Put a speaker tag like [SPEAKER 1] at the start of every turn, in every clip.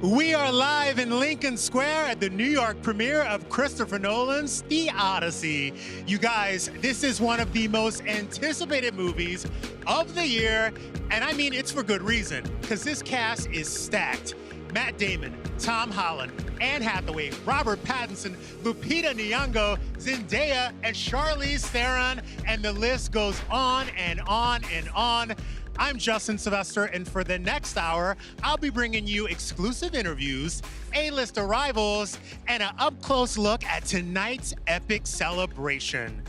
[SPEAKER 1] We are live in Lincoln Square at the New York premiere of Christopher Nolan's The Odyssey. You guys, this is one of the most anticipated movies of the year, and I mean it's for good reason, because this cast is stacked. Matt Damon, Tom Holland, Anne Hathaway, Robert Pattinson, Lupita Nyong'o, Zendaya, and Charlize Theron, and the list goes on and on and on. I'm Justin Sylvester, and for the next hour, I'll be bringing you exclusive interviews, A-list arrivals, and an up-close look at tonight's epic celebration.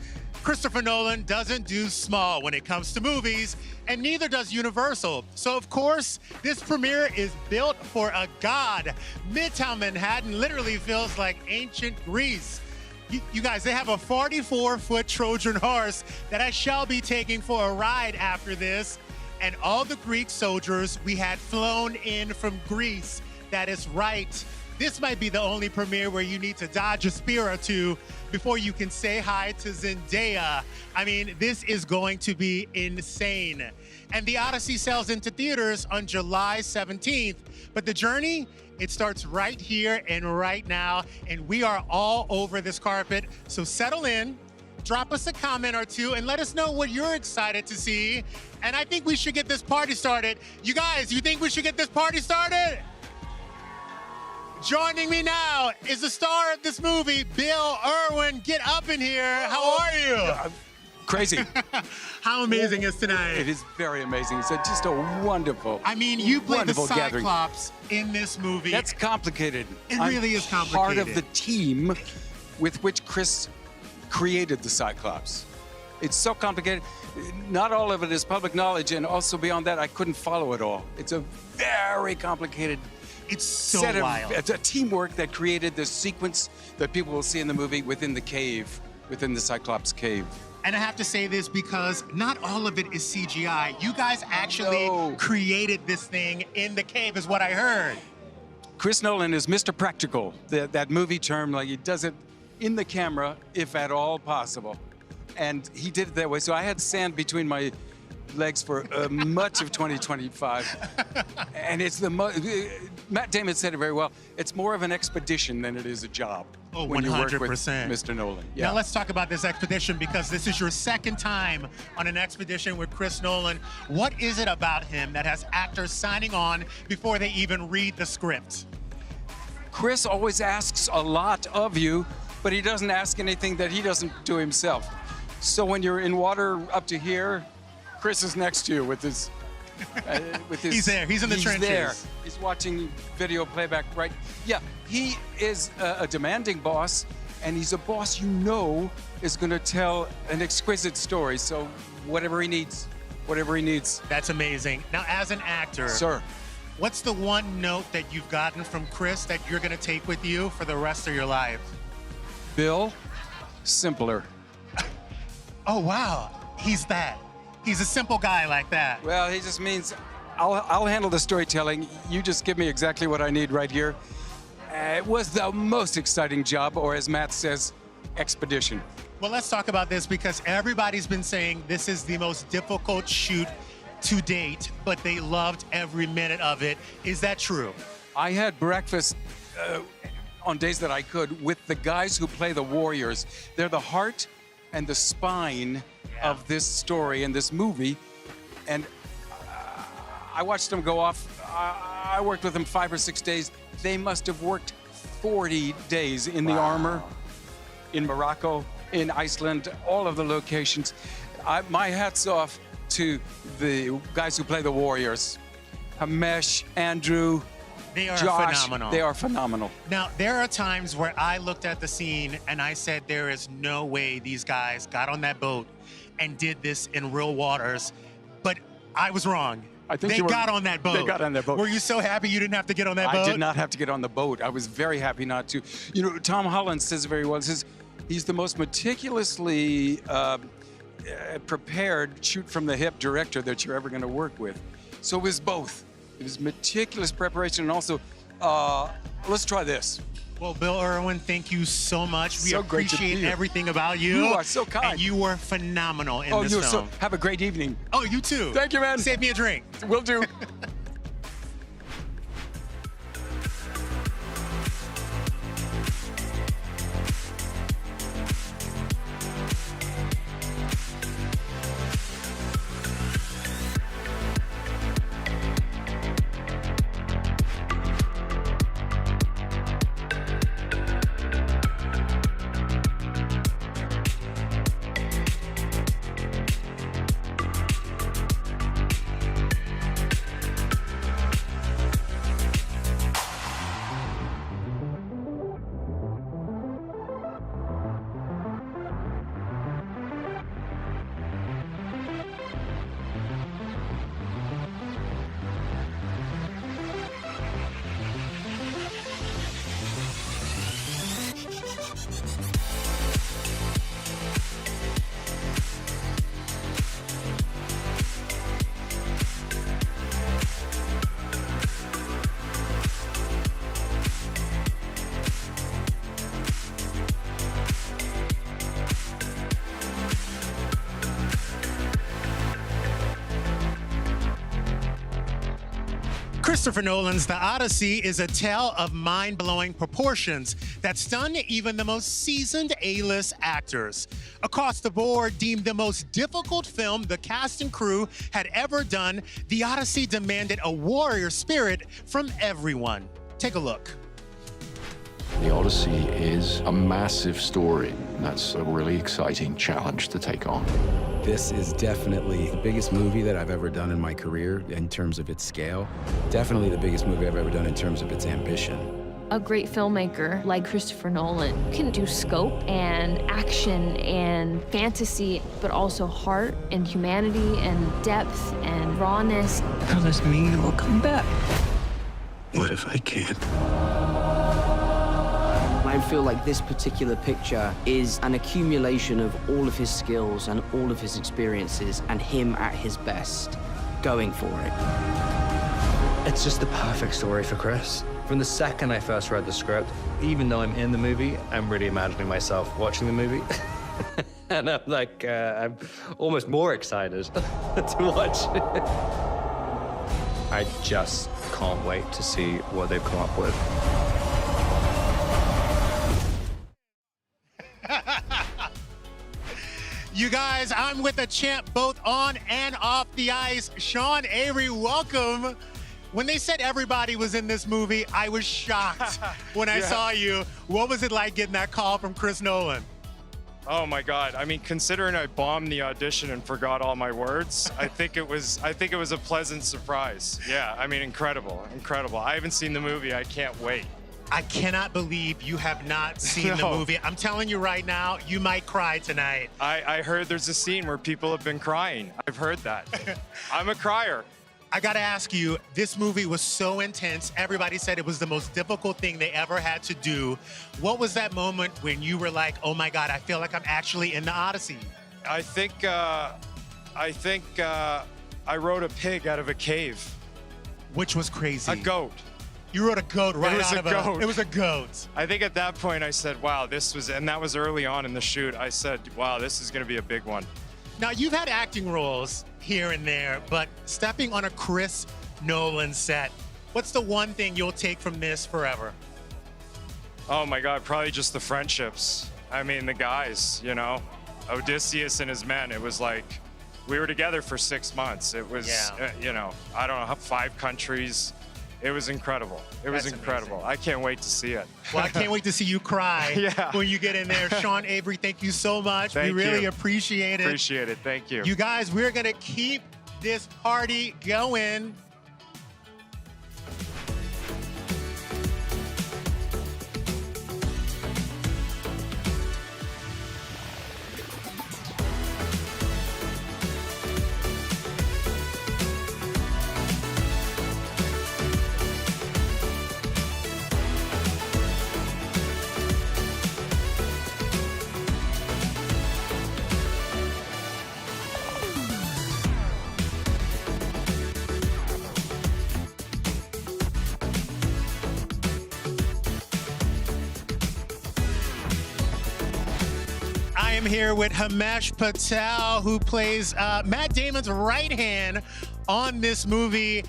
[SPEAKER 1] Christopher Nolan doesn't do small when it comes to movies, and neither does Universal. So, of course, this premiere is built for a god. Midtown Manhattan literally feels like ancient Greece. You guys, they have a 44-foot Trojan horse that I shall be taking for a ride after this. And all the Greek soldiers we had flown in from Greece. That is right. This might be the only premiere where you need to dodge a spear or two before you can say hi to Zendaya. I mean, this is going to be insane. And The Odyssey sells into theaters on July 17th. But the journey, it starts right here and right now. And we are all over this carpet. So settle in. Drop us a comment or two and let us know what you're excited to see. And I think we should get this party started. You guys, you think we should get this party started? Joining me now is the star of this movie, Bill Irwin. Get up in here. How are you?
[SPEAKER 2] Crazy.
[SPEAKER 1] How amazing is tonight?
[SPEAKER 2] It is very amazing. It's just a wonderful,
[SPEAKER 1] I mean, you play the
[SPEAKER 2] gathering.
[SPEAKER 1] Cyclops in this movie.
[SPEAKER 2] That's complicated.
[SPEAKER 1] It really is complicated.
[SPEAKER 2] Part of the team with which Chris created the Cyclops. It's so complicated. Not all of it is public knowledge, and also beyond that, I couldn't follow it all. It's a very complicated
[SPEAKER 1] It's so
[SPEAKER 2] set
[SPEAKER 1] wild.
[SPEAKER 2] of it's a teamwork that created the sequence that people will see in the movie within the cave, within the Cyclops cave.
[SPEAKER 1] And I have to say this because not all of it is CGI. You guys actually created this thing in the cave, is what I heard.
[SPEAKER 2] Chris Nolan is Mr. Practical, that movie term, like he does it in the camera, if at all possible. And he did it that way. So I had sand between my legs for much of 2025. And it's Matt Damon said it very well. It's more of an expedition than it is a job.
[SPEAKER 1] Oh,
[SPEAKER 2] when
[SPEAKER 1] 100%.
[SPEAKER 2] you work with Mr. Nolan. Yeah.
[SPEAKER 1] Now let's talk about this expedition because this is your second time on an expedition with Chris Nolan. What is it about him that has actors signing on before they even read the script?
[SPEAKER 2] Chris always asks a lot of you, but he doesn't ask anything that he doesn't do himself. So when you're in water up to here, Chris is next to you with his
[SPEAKER 1] He's there. He's in the trenches.
[SPEAKER 2] There. He's watching video playback, right? Yeah, he is a demanding boss, and he's a boss you know is going to tell an exquisite story. So whatever he needs.
[SPEAKER 1] That's amazing. Now, as an actor,
[SPEAKER 2] Sir,
[SPEAKER 1] what's the one note that you've gotten from Chris that you're going to take with you for the rest of your life?
[SPEAKER 2] Bill, simpler.
[SPEAKER 1] Oh, wow. He's that. He's a simple guy like that.
[SPEAKER 2] Well, he just means I'll handle the storytelling. You just give me exactly what I need right here. It was the most exciting job, or as Matt says, expedition.
[SPEAKER 1] Well, let's talk about this because everybody's been saying this is the most difficult shoot to date, but they loved every minute of it. Is that true?
[SPEAKER 2] I had breakfast on days that I could with the guys who play the warriors. They're the heart and the spine of this story and this movie. And I watched them go off. I worked with them 5 or 6 days. They must have worked 40 days in the armor, in Morocco, in Iceland, all of the locations. My hat's off to the guys who play the warriors. Hamesh, Andrew,
[SPEAKER 1] They are
[SPEAKER 2] Josh,
[SPEAKER 1] phenomenal.
[SPEAKER 2] they are phenomenal.
[SPEAKER 1] Now, there are times where I looked at the scene and I said, there is no way these guys got on that boat and did this in real waters, but I was wrong.
[SPEAKER 2] I think
[SPEAKER 1] they got on that boat.
[SPEAKER 2] They got on that boat.
[SPEAKER 1] Were you so happy you didn't have to get on that boat?
[SPEAKER 2] I did not have to get on the boat. I was very happy not to. You know, Tom Holland says very well, he says he's the most meticulously prepared shoot from the hip director that you're ever going to work with. So it was both. It was meticulous preparation and also, let's try this.
[SPEAKER 1] Well, Bill Irwin, thank you so much. We
[SPEAKER 2] So great to be
[SPEAKER 1] appreciate
[SPEAKER 2] here.
[SPEAKER 1] everything about you.
[SPEAKER 2] You are so kind.
[SPEAKER 1] And you were phenomenal in this film.
[SPEAKER 2] Have a great evening.
[SPEAKER 1] Oh, you too.
[SPEAKER 2] Thank you, man.
[SPEAKER 1] Save me a drink.
[SPEAKER 2] Will do.
[SPEAKER 1] Christopher Nolan's The Odyssey is a tale of mind-blowing proportions that stunned even the most seasoned A-list actors. Across the board, deemed the most difficult film the cast and crew had ever done, The Odyssey demanded a warrior spirit from everyone. Take a look.
[SPEAKER 3] The Odyssey is a massive story. That's a really exciting challenge to take on.
[SPEAKER 4] This is definitely the biggest movie that I've ever done in my career in terms of its scale. Definitely the biggest movie I've ever done in terms of its ambition.
[SPEAKER 5] A great filmmaker like Christopher Nolan can do scope and action and fantasy, but also heart and humanity and depth and rawness.
[SPEAKER 6] Does this mean it will come back? What if I can't?
[SPEAKER 7] I feel like this particular picture is an accumulation of all of his skills and all of his experiences and him at his best, going for it.
[SPEAKER 8] It's just the perfect story for Chris. From the second I first read the script, even though I'm in the movie, I'm really imagining myself watching the movie. And I'm like, I'm almost more excited to watch it. I just can't wait to see what they've come up with.
[SPEAKER 1] You guys, I'm with the champ both on and off the ice. Sean Avery, welcome. When they said everybody was in this movie, I was shocked when I saw you. What was it like getting that call from Chris Nolan?
[SPEAKER 9] Oh my God! I mean, considering I bombed the audition and forgot all my words, I think it was a pleasant surprise. Yeah, I mean, incredible, incredible. I haven't seen the movie. I can't wait.
[SPEAKER 1] I cannot believe you have not seen the movie. I'm telling you right now, you might cry tonight.
[SPEAKER 9] I heard there's a scene where people have been crying. I've heard that. I'm a crier.
[SPEAKER 1] I gotta ask you, this movie was so intense. Everybody said it was the most difficult thing they ever had to do. What was that moment when you were like, oh my God, I feel like I'm actually in the Odyssey?
[SPEAKER 9] I think I wrote a pig out of a cave.
[SPEAKER 1] Which was crazy.
[SPEAKER 9] A goat.
[SPEAKER 1] You wrote a goat right
[SPEAKER 9] It was
[SPEAKER 1] out
[SPEAKER 9] a
[SPEAKER 1] of
[SPEAKER 9] goat.
[SPEAKER 1] It was a goat.
[SPEAKER 9] I think at that point I said, wow, and that was early on in the shoot. I said, wow, this is gonna be a big one.
[SPEAKER 1] Now, you've had acting roles here and there, but stepping on a Chris Nolan set, what's the one thing you'll take from this forever?
[SPEAKER 9] Oh my God, probably just the friendships. I mean, the guys, you know, Odysseus and his men. It was like, we were together for 6 months. It was, you know, I don't know, 5 countries. It was incredible. It was incredible. Amazing. I can't wait to see it.
[SPEAKER 1] Well, I can't wait to see you cry when you get in there. Sean Avery, thank you so much. We really appreciate it.
[SPEAKER 9] Appreciate it. Thank you.
[SPEAKER 1] You guys, we're going to keep this party going. I am here with Himesh Patel, who plays Matt Damon's right hand on this movie.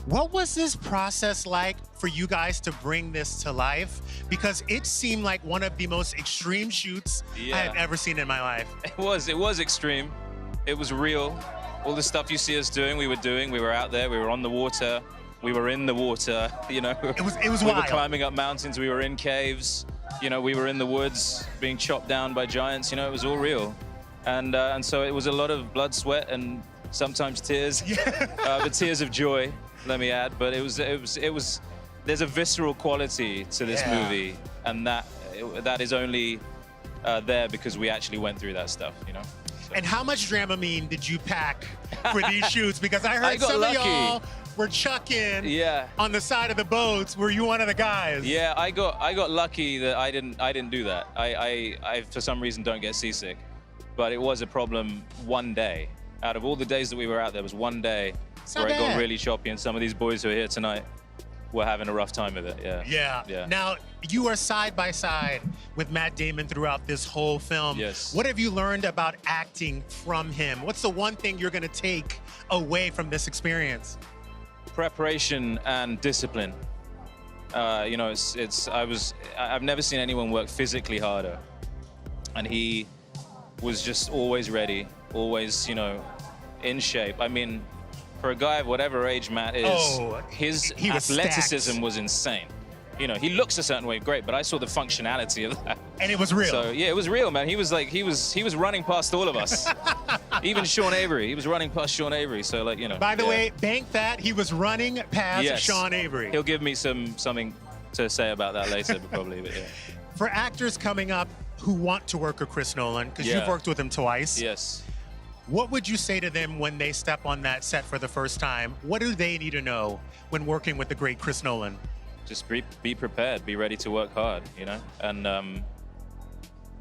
[SPEAKER 1] What was this process like for you guys to bring this to life? Because it seemed like one of the most extreme shoots I have ever seen in my life.
[SPEAKER 10] It was extreme. It was real. All the stuff you see us doing, we were doing. We were out there, we were on the water, we were in the water, you know.
[SPEAKER 1] It was
[SPEAKER 10] we
[SPEAKER 1] wild.
[SPEAKER 10] were climbing up mountains, we were in caves. You know, we were in the woods being chopped down by giants. You know, it was all real, and so it was a lot of blood, sweat, and sometimes tears, but tears of joy. Let me add. But it was. There's a visceral quality to this movie, and that is only there because we actually went through that stuff. You know. So.
[SPEAKER 1] And how much Dramamine did you pack for these shoots? Because I heard some of y'all were chucking on the side of the boats. Were you one of the guys?
[SPEAKER 10] Yeah, I got lucky that I didn't do that. I for some reason don't get seasick, but it was a problem one day. Out of all the days that we were out, there was one day where it got really choppy, and some of these boys who are here tonight were having a rough time with it. Yeah.
[SPEAKER 1] Now, you are side by side with Matt Damon throughout this whole film.
[SPEAKER 10] Yes.
[SPEAKER 1] What have you learned about acting from him? What's the one thing you're going to take away from this experience?
[SPEAKER 10] preparation and discipline. You know, I've never seen anyone work physically harder. And he was just always ready, always, you know, in shape. I mean, for a guy of whatever age Matt is, his athleticism was insane. You know, he looks a certain way, great, but I saw the functionality of that.
[SPEAKER 1] And it was real.
[SPEAKER 10] So yeah, it was real, man. He was running past all of us. Even Sean Avery, he was running past Sean Avery. So like, you know.
[SPEAKER 1] By the way, bank that, he was running past Sean Avery.
[SPEAKER 10] He'll give me something to say about that later, probably. But yeah.
[SPEAKER 1] For actors coming up who want to work with Chris Nolan, because you've worked with him twice.
[SPEAKER 10] Yes.
[SPEAKER 1] What would you say to them when they step on that set for the first time? What do they need to know when working with the great Chris Nolan?
[SPEAKER 10] Just be prepared, be ready to work hard, you know? And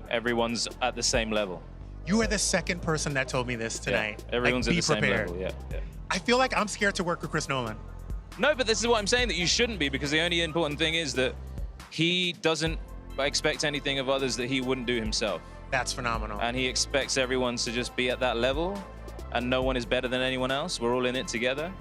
[SPEAKER 10] everyone's at the same level.
[SPEAKER 1] You are the second person that told me this tonight.
[SPEAKER 10] Yeah, everyone's
[SPEAKER 1] like,
[SPEAKER 10] at the same level, yeah.
[SPEAKER 1] I feel like I'm scared to work with Chris Nolan.
[SPEAKER 10] No, but this is what I'm saying, that you shouldn't be, because the only important thing is that he doesn't expect anything of others that he wouldn't do himself.
[SPEAKER 1] That's phenomenal.
[SPEAKER 10] And he expects everyone to just be at that level, and no one is better than anyone else. We're all in it together.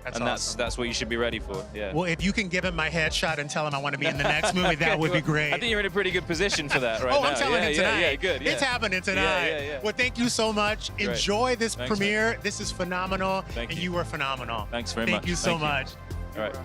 [SPEAKER 1] That's
[SPEAKER 10] and
[SPEAKER 1] awesome.
[SPEAKER 10] that's what you should be ready for, yeah.
[SPEAKER 1] Well, if you can give him my headshot and tell him I want to be in the next movie, that would be great.
[SPEAKER 10] I think you're in a pretty good position for that right now.
[SPEAKER 1] I'm telling him tonight.
[SPEAKER 10] Yeah, good. Yeah.
[SPEAKER 1] It's happening tonight.
[SPEAKER 10] Yeah.
[SPEAKER 1] Well, thank you so much.
[SPEAKER 10] Great.
[SPEAKER 1] Enjoy this
[SPEAKER 10] Thanks,
[SPEAKER 1] premiere.
[SPEAKER 10] man.
[SPEAKER 1] This is phenomenal.
[SPEAKER 10] Thank
[SPEAKER 1] and
[SPEAKER 10] you.
[SPEAKER 1] you were phenomenal.
[SPEAKER 10] Thanks very much.
[SPEAKER 1] Thank you so much.
[SPEAKER 10] All right.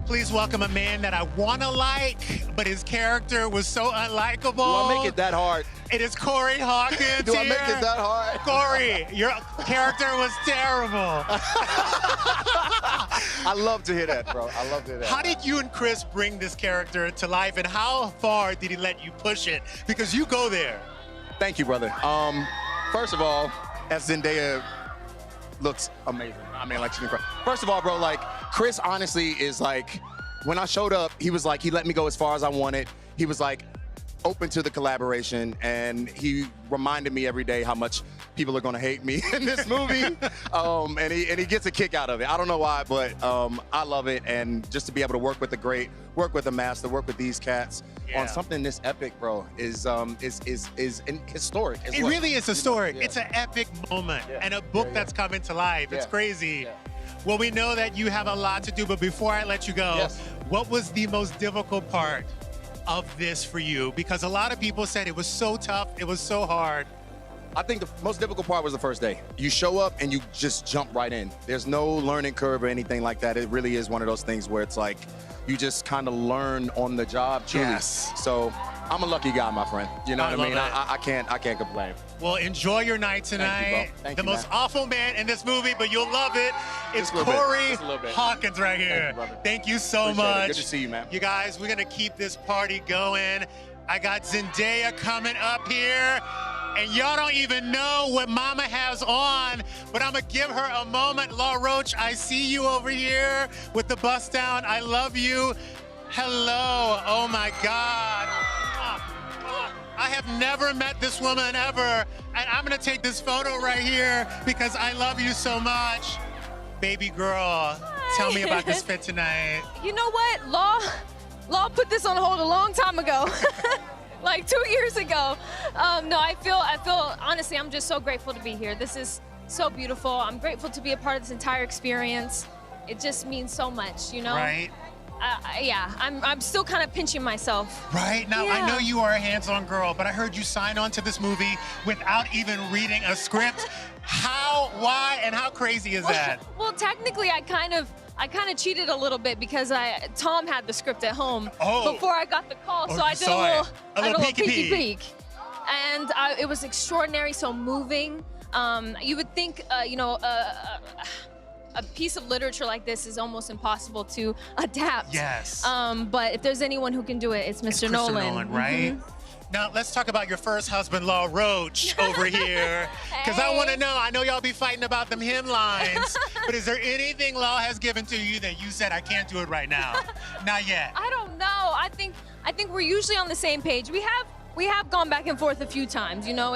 [SPEAKER 1] Please welcome a man that I want to like, but his character was so unlikable.
[SPEAKER 11] Do I make it that hard?
[SPEAKER 1] It is Corey Hawkins.
[SPEAKER 11] Do I make it that hard?
[SPEAKER 1] Corey, your character was terrible.
[SPEAKER 11] I love to hear that, bro. I love to hear that.
[SPEAKER 1] How did you and Chris bring this character to life, and how far did he let you push it? Because you go there.
[SPEAKER 11] Thank you, brother. First of all, as Zendaya looks amazing. I mean, like, she's incredible. First of all, bro, like, Chris honestly is like, when I showed up, he was like, he let me go as far as I wanted. He was like, open to the collaboration, and he reminded me every day how much people are gonna hate me in this movie. And he gets a kick out of it. I don't know why, but I love it. And just to be able to work with the great, work with the master, work with these cats on something this epic, bro, is historic as
[SPEAKER 1] It
[SPEAKER 11] well.
[SPEAKER 1] really is historic.
[SPEAKER 11] Yeah.
[SPEAKER 1] It's an epic moment and a book that's coming to life. It's crazy. Well, we know that you have a lot to do, but before I let you go, what was the most difficult part of this for you? Because a lot of people said it was so tough, it was so hard.
[SPEAKER 11] I think the most difficult part was the first day. You show up and you just jump right in. There's no learning curve or anything like that. It really is one of those things where it's like, you just kind of learn on the job, truly.
[SPEAKER 1] Yes.
[SPEAKER 11] So I'm a lucky guy, my friend. You know what I mean?
[SPEAKER 1] love
[SPEAKER 11] I can't complain.
[SPEAKER 1] Well, enjoy your night tonight.
[SPEAKER 11] Thank
[SPEAKER 1] the
[SPEAKER 11] you,
[SPEAKER 1] most
[SPEAKER 11] man.
[SPEAKER 1] awful man in this movie, but you'll love it. It's
[SPEAKER 11] Just a little bit.
[SPEAKER 1] Corey
[SPEAKER 11] Just a little bit.
[SPEAKER 1] Hawkins right here.
[SPEAKER 11] Thank you, brother.
[SPEAKER 1] Thank you so
[SPEAKER 11] Appreciate it.
[SPEAKER 1] much.
[SPEAKER 11] Good to see you, man.
[SPEAKER 1] You guys, we're gonna keep this party going. I got Zendaya coming up here, and y'all don't even know what Mama has on, but I'm gonna give her a moment. Law Roach, I see you over here with the bust down. I love you. Hello. Oh my God. I have never met this woman ever, and I'm gonna take this photo right here because I love you so much. Baby girl, tell me about this fit tonight.
[SPEAKER 12] You know what? Law put this on hold a long time ago. Like 2 years ago. No, I feel, honestly, I'm just so grateful to be here. This is so beautiful. I'm grateful to be a part of this entire experience. It just means so much, you know?
[SPEAKER 1] Right?
[SPEAKER 12] Yeah, I'm still kind of pinching myself.
[SPEAKER 1] Right? Now, I know you are a hands-on girl, but I heard you sign on to this movie without even reading a script. How, why, and how crazy is that?
[SPEAKER 12] Well, technically, I kind of cheated a little bit because Tom had the script at home before I got the call, so I did a little peeky peek. And it was extraordinary, so moving. You would think, a piece of literature like this is almost impossible to adapt.
[SPEAKER 1] Yes.
[SPEAKER 12] But if there's anyone who can do it, it's Mr. Nolan.
[SPEAKER 1] Right? Now, let's talk about your first husband-in-law, Roach, over here. Because I want to know, I know y'all be fighting about them hemlines, but is there anything Law has given to you that you said, I can't do it right now? Not yet.
[SPEAKER 12] I don't know. I think we're usually on the same page. We have gone back and forth a few times. You know,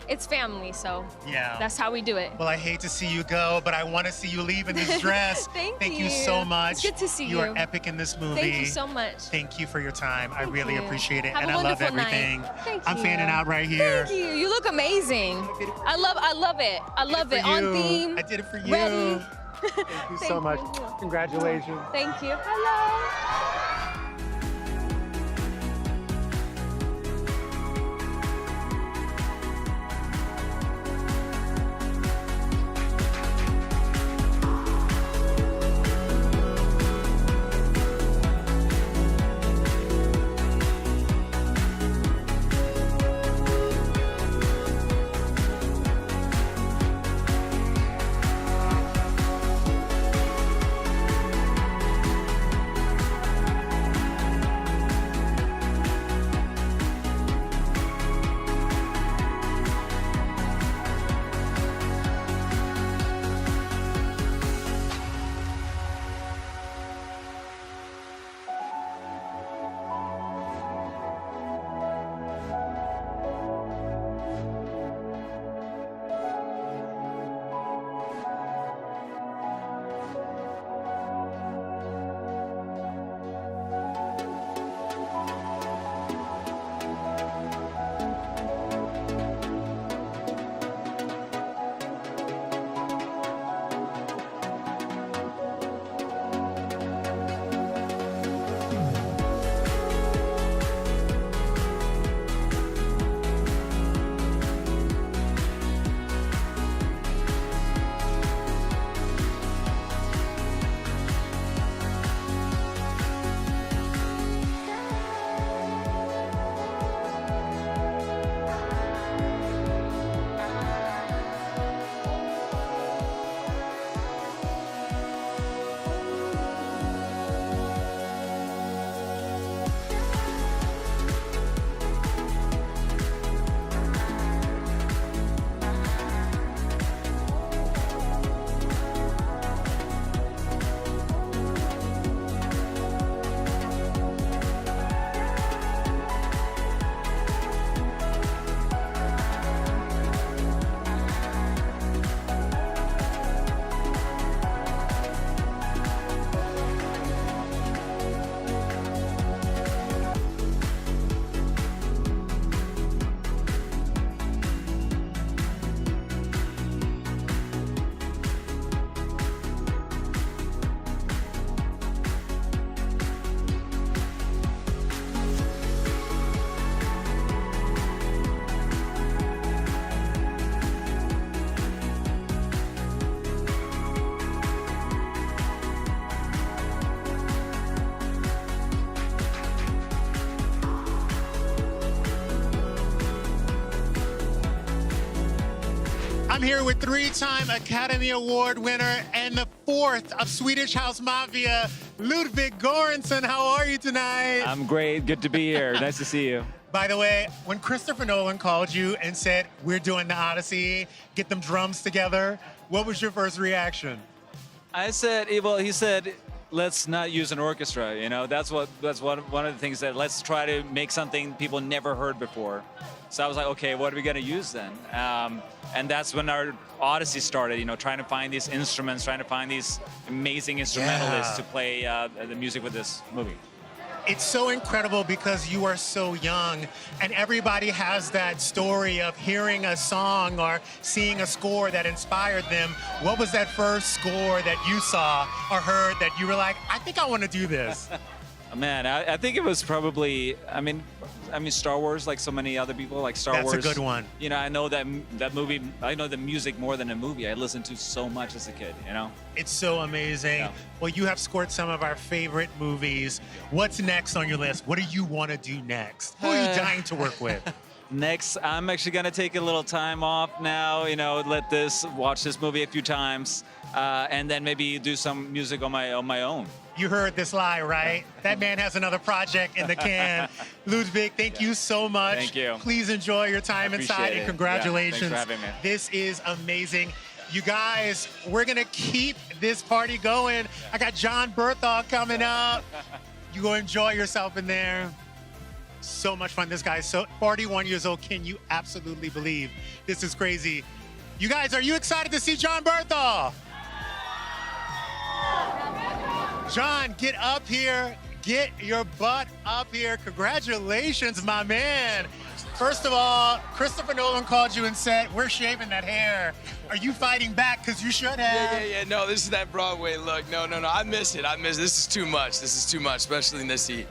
[SPEAKER 12] it's family, so
[SPEAKER 1] yeah,
[SPEAKER 12] that's how we do it.
[SPEAKER 1] Well, I hate to see you go, but I want to see you leave in this dress.
[SPEAKER 12] Thank
[SPEAKER 1] you so much.
[SPEAKER 12] It's good to see you.
[SPEAKER 1] You are epic in this movie.
[SPEAKER 12] Thank you so much.
[SPEAKER 1] Thank you for your time. I really appreciate it,
[SPEAKER 12] Have
[SPEAKER 1] and
[SPEAKER 12] a
[SPEAKER 1] I love
[SPEAKER 12] wonderful
[SPEAKER 1] everything.
[SPEAKER 12] night. Thank
[SPEAKER 1] I'm
[SPEAKER 12] you.
[SPEAKER 1] fanning out right here.
[SPEAKER 12] Thank you. You look amazing. I love it. I love it. On theme.
[SPEAKER 1] I did it for you.
[SPEAKER 12] Ready.
[SPEAKER 1] Thank you so much. Congratulations.
[SPEAKER 12] Thank you. Hello.
[SPEAKER 1] I'm here with three-time Academy Award winner and the fourth of Swedish House Mafia, Ludwig Göransson. How are you tonight?
[SPEAKER 13] I'm great. Good to be here. Nice to see you.
[SPEAKER 1] By the way, when Christopher Nolan called you and said, we're doing the Odyssey, get them drums together, what was your first reaction?
[SPEAKER 13] I said, well, he said, let's not use an orchestra. You know, that's one of the things that let's try to make something people never heard before. So I was like, okay, what are we going to use then? And that's when our Odyssey started, you know, trying to find these instruments, trying to find these amazing instrumentalists to play the music with this movie.
[SPEAKER 1] It's so incredible because you are so young and everybody has that story of hearing a song or seeing a score that inspired them. What was that first score that you saw or heard that you were like, I think I want to do this?
[SPEAKER 13] Man, I think it was probably, I mean, Star Wars, like so many other people, like Star Wars.
[SPEAKER 1] That's a good one.
[SPEAKER 13] You know, I know that movie, I know the music more than a movie. I listened to so much as a kid, you know?
[SPEAKER 1] It's so amazing. Yeah. Well, you have scored some of our favorite movies. What's next on your list? What do you want to do next? Who are you dying to work with?
[SPEAKER 13] Next, I'm actually gonna take a little time off now. Watch this movie a few times, and then maybe do some music on my own.
[SPEAKER 1] You heard this lie, right? That man has another project in the can. Ludwig, thank you so much.
[SPEAKER 13] Thank you.
[SPEAKER 1] Please enjoy your time inside, and congratulations.
[SPEAKER 13] Yeah, thanks for having me.
[SPEAKER 1] This is amazing. You guys, we're gonna keep this party going. I got John Berthold coming up. You go enjoy yourself in there. So much fun. This guy's 41 years old. Can you absolutely believe this is crazy? You guys, are you excited to see John Berthold? John, get up here. Get your butt up here. Congratulations, my man. First of all, Christopher Nolan called you and said, we're shaving that hair. Are you fighting back? Because you should have.
[SPEAKER 14] Yeah. No, this is that Broadway look. No. I miss it. This is too much. This is too much, especially in this heat.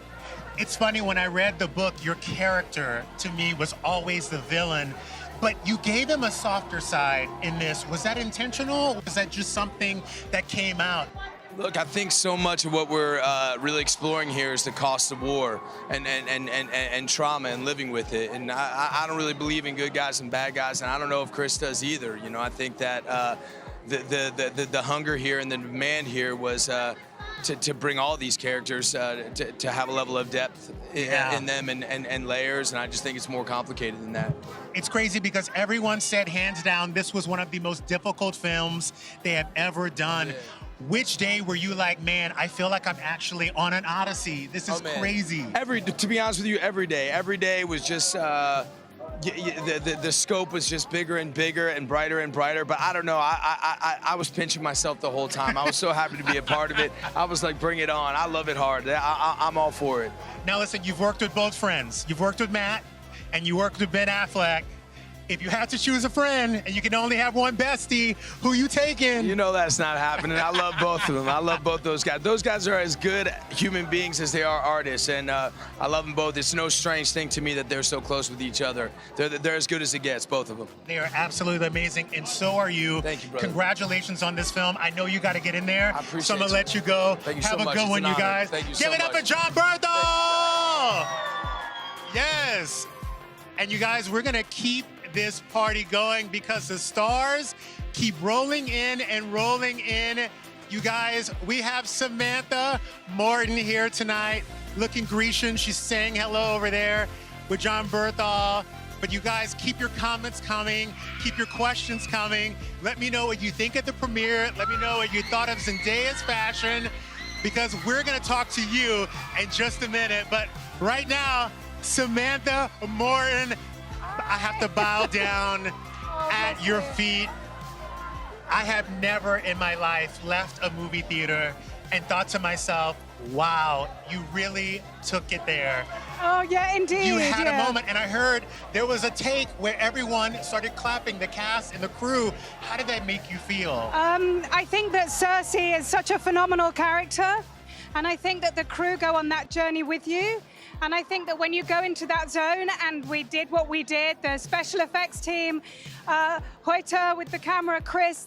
[SPEAKER 1] It's funny, when I read the book, your character, to me, was always the villain. But you gave him a softer side in this. Was that intentional? Or was that just something that came out?
[SPEAKER 14] Look, I think so much of what we're really exploring here is the cost of war and trauma and living with it. And I don't really believe in good guys and bad guys, and I don't know if Chris does either. I think that the hunger here and the demand here was to bring all these characters to have a level of depth in them and layers, and I just think it's more complicated than that.
[SPEAKER 1] It's crazy because everyone said, hands down, this was one of the most difficult films they have ever done. Yeah. Which day were you like, man, I feel like I'm actually on an Odyssey? This is crazy.
[SPEAKER 14] To be honest with you, every day. Every day was just, the scope was just bigger and bigger and brighter. But I don't know, I was pinching myself the whole time. I was so happy to be a part of it. I was like, bring it on. I love it hard. I'm all for it.
[SPEAKER 1] Now listen, you've worked with both friends. You've worked with Matt and you worked with Ben Affleck. If you had to choose a friend and you can only have one bestie, who you taking?
[SPEAKER 14] You know that's not happening. I love both of them. I love both those guys. Those guys are as good human beings as they are artists, and I love them both. It's no strange thing to me that they're so close with each other. They're as good as it gets, both of them.
[SPEAKER 1] They are absolutely amazing, and so are you.
[SPEAKER 14] Thank you, brother.
[SPEAKER 1] Congratulations on this film. I know you got to get in there,
[SPEAKER 14] I appreciate
[SPEAKER 1] so I'm going to let you go.
[SPEAKER 14] Thank you
[SPEAKER 1] have
[SPEAKER 14] so much.
[SPEAKER 1] a good one, you guys.
[SPEAKER 14] Thank you
[SPEAKER 1] Give
[SPEAKER 14] so
[SPEAKER 1] it up
[SPEAKER 14] much.
[SPEAKER 1] for John Berthold! Yes. And you guys, we're going to keep this party going because the stars keep rolling in and rolling in. You guys, we have Samantha Morton here tonight, looking Grecian. She's saying hello over there with John Berthold. But you guys, keep your comments coming, keep your questions coming. Let me know what you think of the premiere. Let me know what you thought of Zendaya's fashion, because we're gonna talk to you in just a minute. But right now, Samantha Morton, I have to bow down at your feet. I have never in my life left a movie theater and thought to myself, wow, you really took it there.
[SPEAKER 15] Oh, yeah, indeed.
[SPEAKER 1] You had a moment, and I heard there was a take where everyone started clapping, the cast and the crew. How did that make you feel?
[SPEAKER 15] I think that Cersei is such a phenomenal character, and I think that the crew go on that journey with you. And I think that when you go into that zone, and we did what we did, the special effects team, Hoyter with the camera, Chris,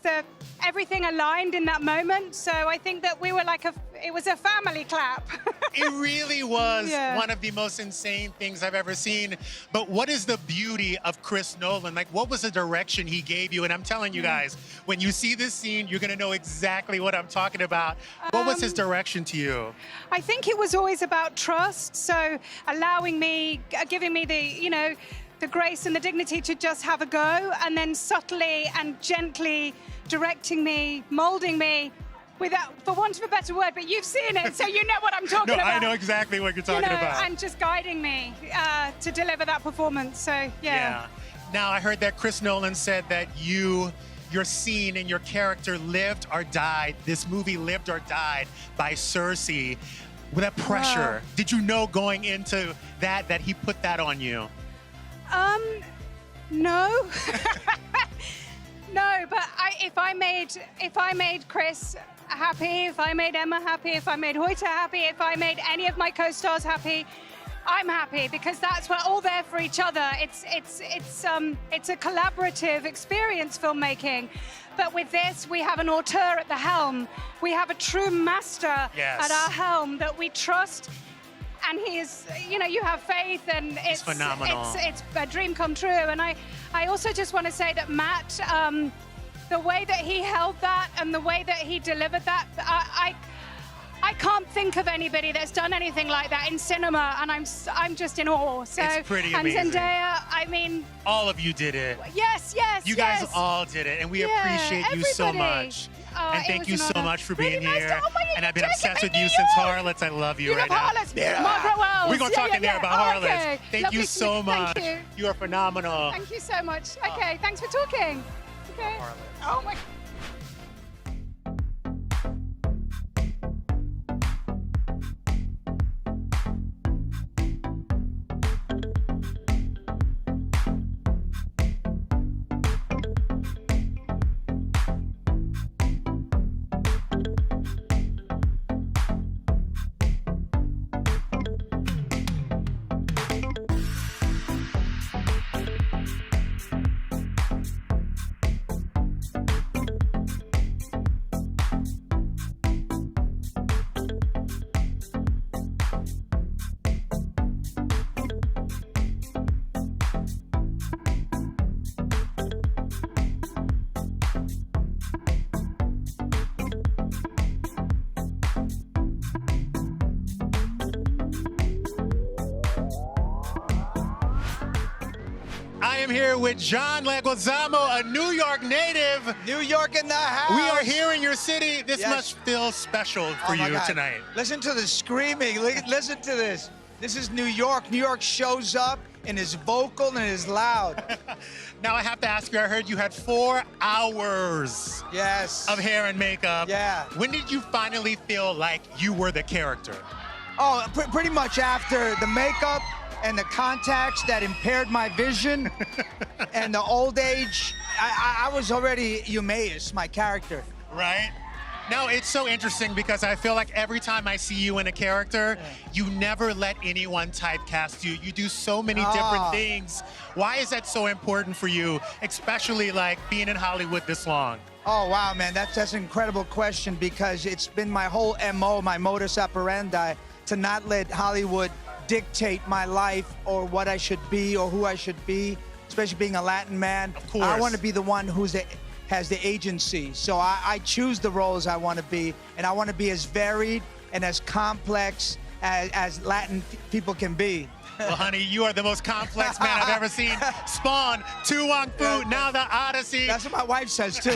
[SPEAKER 15] everything aligned in that moment. So I think that we were like it was a family clap.
[SPEAKER 1] It really was one of the most insane things I've ever seen. But what is the beauty of Chris Nolan? Like, what was the direction he gave you? And I'm telling you guys, when you see this scene, you're gonna know exactly what I'm talking about. What was his direction to you?
[SPEAKER 15] I think it was always about trust. So allowing me, giving me the grace and the dignity to just have a go, and then subtly and gently directing me, molding me, without, for want of a better word, but you've seen it, so you know what I'm talking about.
[SPEAKER 1] I know exactly what you're talking about.
[SPEAKER 15] And just guiding me to deliver that performance, so yeah.
[SPEAKER 1] Now, I heard that Chris Nolan said that your scene and your character lived or died, this movie lived or died by Cersei. With that pressure, did you know going into that he put that on you?
[SPEAKER 15] No. No, but if I made Chris happy, if I made Emma happy, if I made Hoyter happy, if I made any of my co-stars happy, I'm happy, because we're all there for each other. It's a collaborative experience, filmmaking. But with this, we have an auteur at the helm. We have a true master at our helm that we trust. and he is, you know, you have faith, and it's
[SPEAKER 1] phenomenal.
[SPEAKER 15] It's a dream come true. And I also just want to say that Matt, the way that he held that and the way that he delivered that, I can't think of anybody that's done anything like that in cinema, and I'm just in awe. So,
[SPEAKER 1] It's pretty amazing.
[SPEAKER 15] And Zendaya, I mean,
[SPEAKER 1] all of you did it.
[SPEAKER 15] yes,
[SPEAKER 1] You guys all did it, and we appreciate you so
[SPEAKER 15] everybody.
[SPEAKER 1] much.
[SPEAKER 15] Oh,
[SPEAKER 1] And
[SPEAKER 15] it
[SPEAKER 1] thank
[SPEAKER 15] was
[SPEAKER 1] you
[SPEAKER 15] an
[SPEAKER 1] so
[SPEAKER 15] honor.
[SPEAKER 1] much for
[SPEAKER 15] Really
[SPEAKER 1] being
[SPEAKER 15] nice
[SPEAKER 1] here.
[SPEAKER 15] to- oh my God,
[SPEAKER 1] And I've been
[SPEAKER 15] you're
[SPEAKER 1] obsessed
[SPEAKER 15] taking
[SPEAKER 1] with
[SPEAKER 15] me
[SPEAKER 1] you
[SPEAKER 15] New
[SPEAKER 1] since
[SPEAKER 15] York.
[SPEAKER 1] Harlots. I love you
[SPEAKER 15] You
[SPEAKER 1] right
[SPEAKER 15] love
[SPEAKER 1] now.
[SPEAKER 15] Harlots. Margaret Wells.
[SPEAKER 1] We're gonna
[SPEAKER 15] Yeah,
[SPEAKER 1] talk in
[SPEAKER 15] yeah,
[SPEAKER 1] there about
[SPEAKER 15] yeah. Oh,
[SPEAKER 1] Harlots.
[SPEAKER 15] okay.
[SPEAKER 1] Thank
[SPEAKER 15] Lovely
[SPEAKER 1] you
[SPEAKER 15] to
[SPEAKER 1] so
[SPEAKER 15] meet-
[SPEAKER 1] much.
[SPEAKER 15] Thank you.
[SPEAKER 1] You are phenomenal.
[SPEAKER 15] Thank you so much. Okay, thanks for talking. Okay. Oh my.
[SPEAKER 1] I am here with John Leguizamo, a New York native.
[SPEAKER 16] New York in the house.
[SPEAKER 1] We are here in your city. This
[SPEAKER 16] Yes.
[SPEAKER 1] must feel special for
[SPEAKER 16] Oh my
[SPEAKER 1] you
[SPEAKER 16] God.
[SPEAKER 1] tonight.
[SPEAKER 16] Listen to the screaming. Listen to this. This is New York. New York shows up and is vocal and is loud.
[SPEAKER 1] Now I have to ask you, I heard you had 4 hours of hair and makeup.
[SPEAKER 16] Yeah.
[SPEAKER 1] When did you finally feel like you were the character?
[SPEAKER 16] Oh, pretty much after the makeup and the contacts that impaired my vision and the old age, I was already Eumaeus, my character.
[SPEAKER 1] Right? No, it's so interesting because I feel like every time I see you in a character, you never let anyone typecast you. You do so many different things. Why is that so important for you, especially like being in Hollywood this long?
[SPEAKER 16] Oh, wow, man, that's an incredible question because it's been my whole MO, my modus operandi, to not let Hollywood dictate my life or what I should be or who I should be, especially being a Latin man.
[SPEAKER 1] Of course.
[SPEAKER 16] I want to be the one has the agency. So I choose the roles I want to be, and I want to be as varied and as complex as Latin people can be.
[SPEAKER 1] Well, honey, you are the most complex man I've ever seen. Spawn, Tu Wong Fu, now the Odyssey.
[SPEAKER 16] That's what my wife says, too.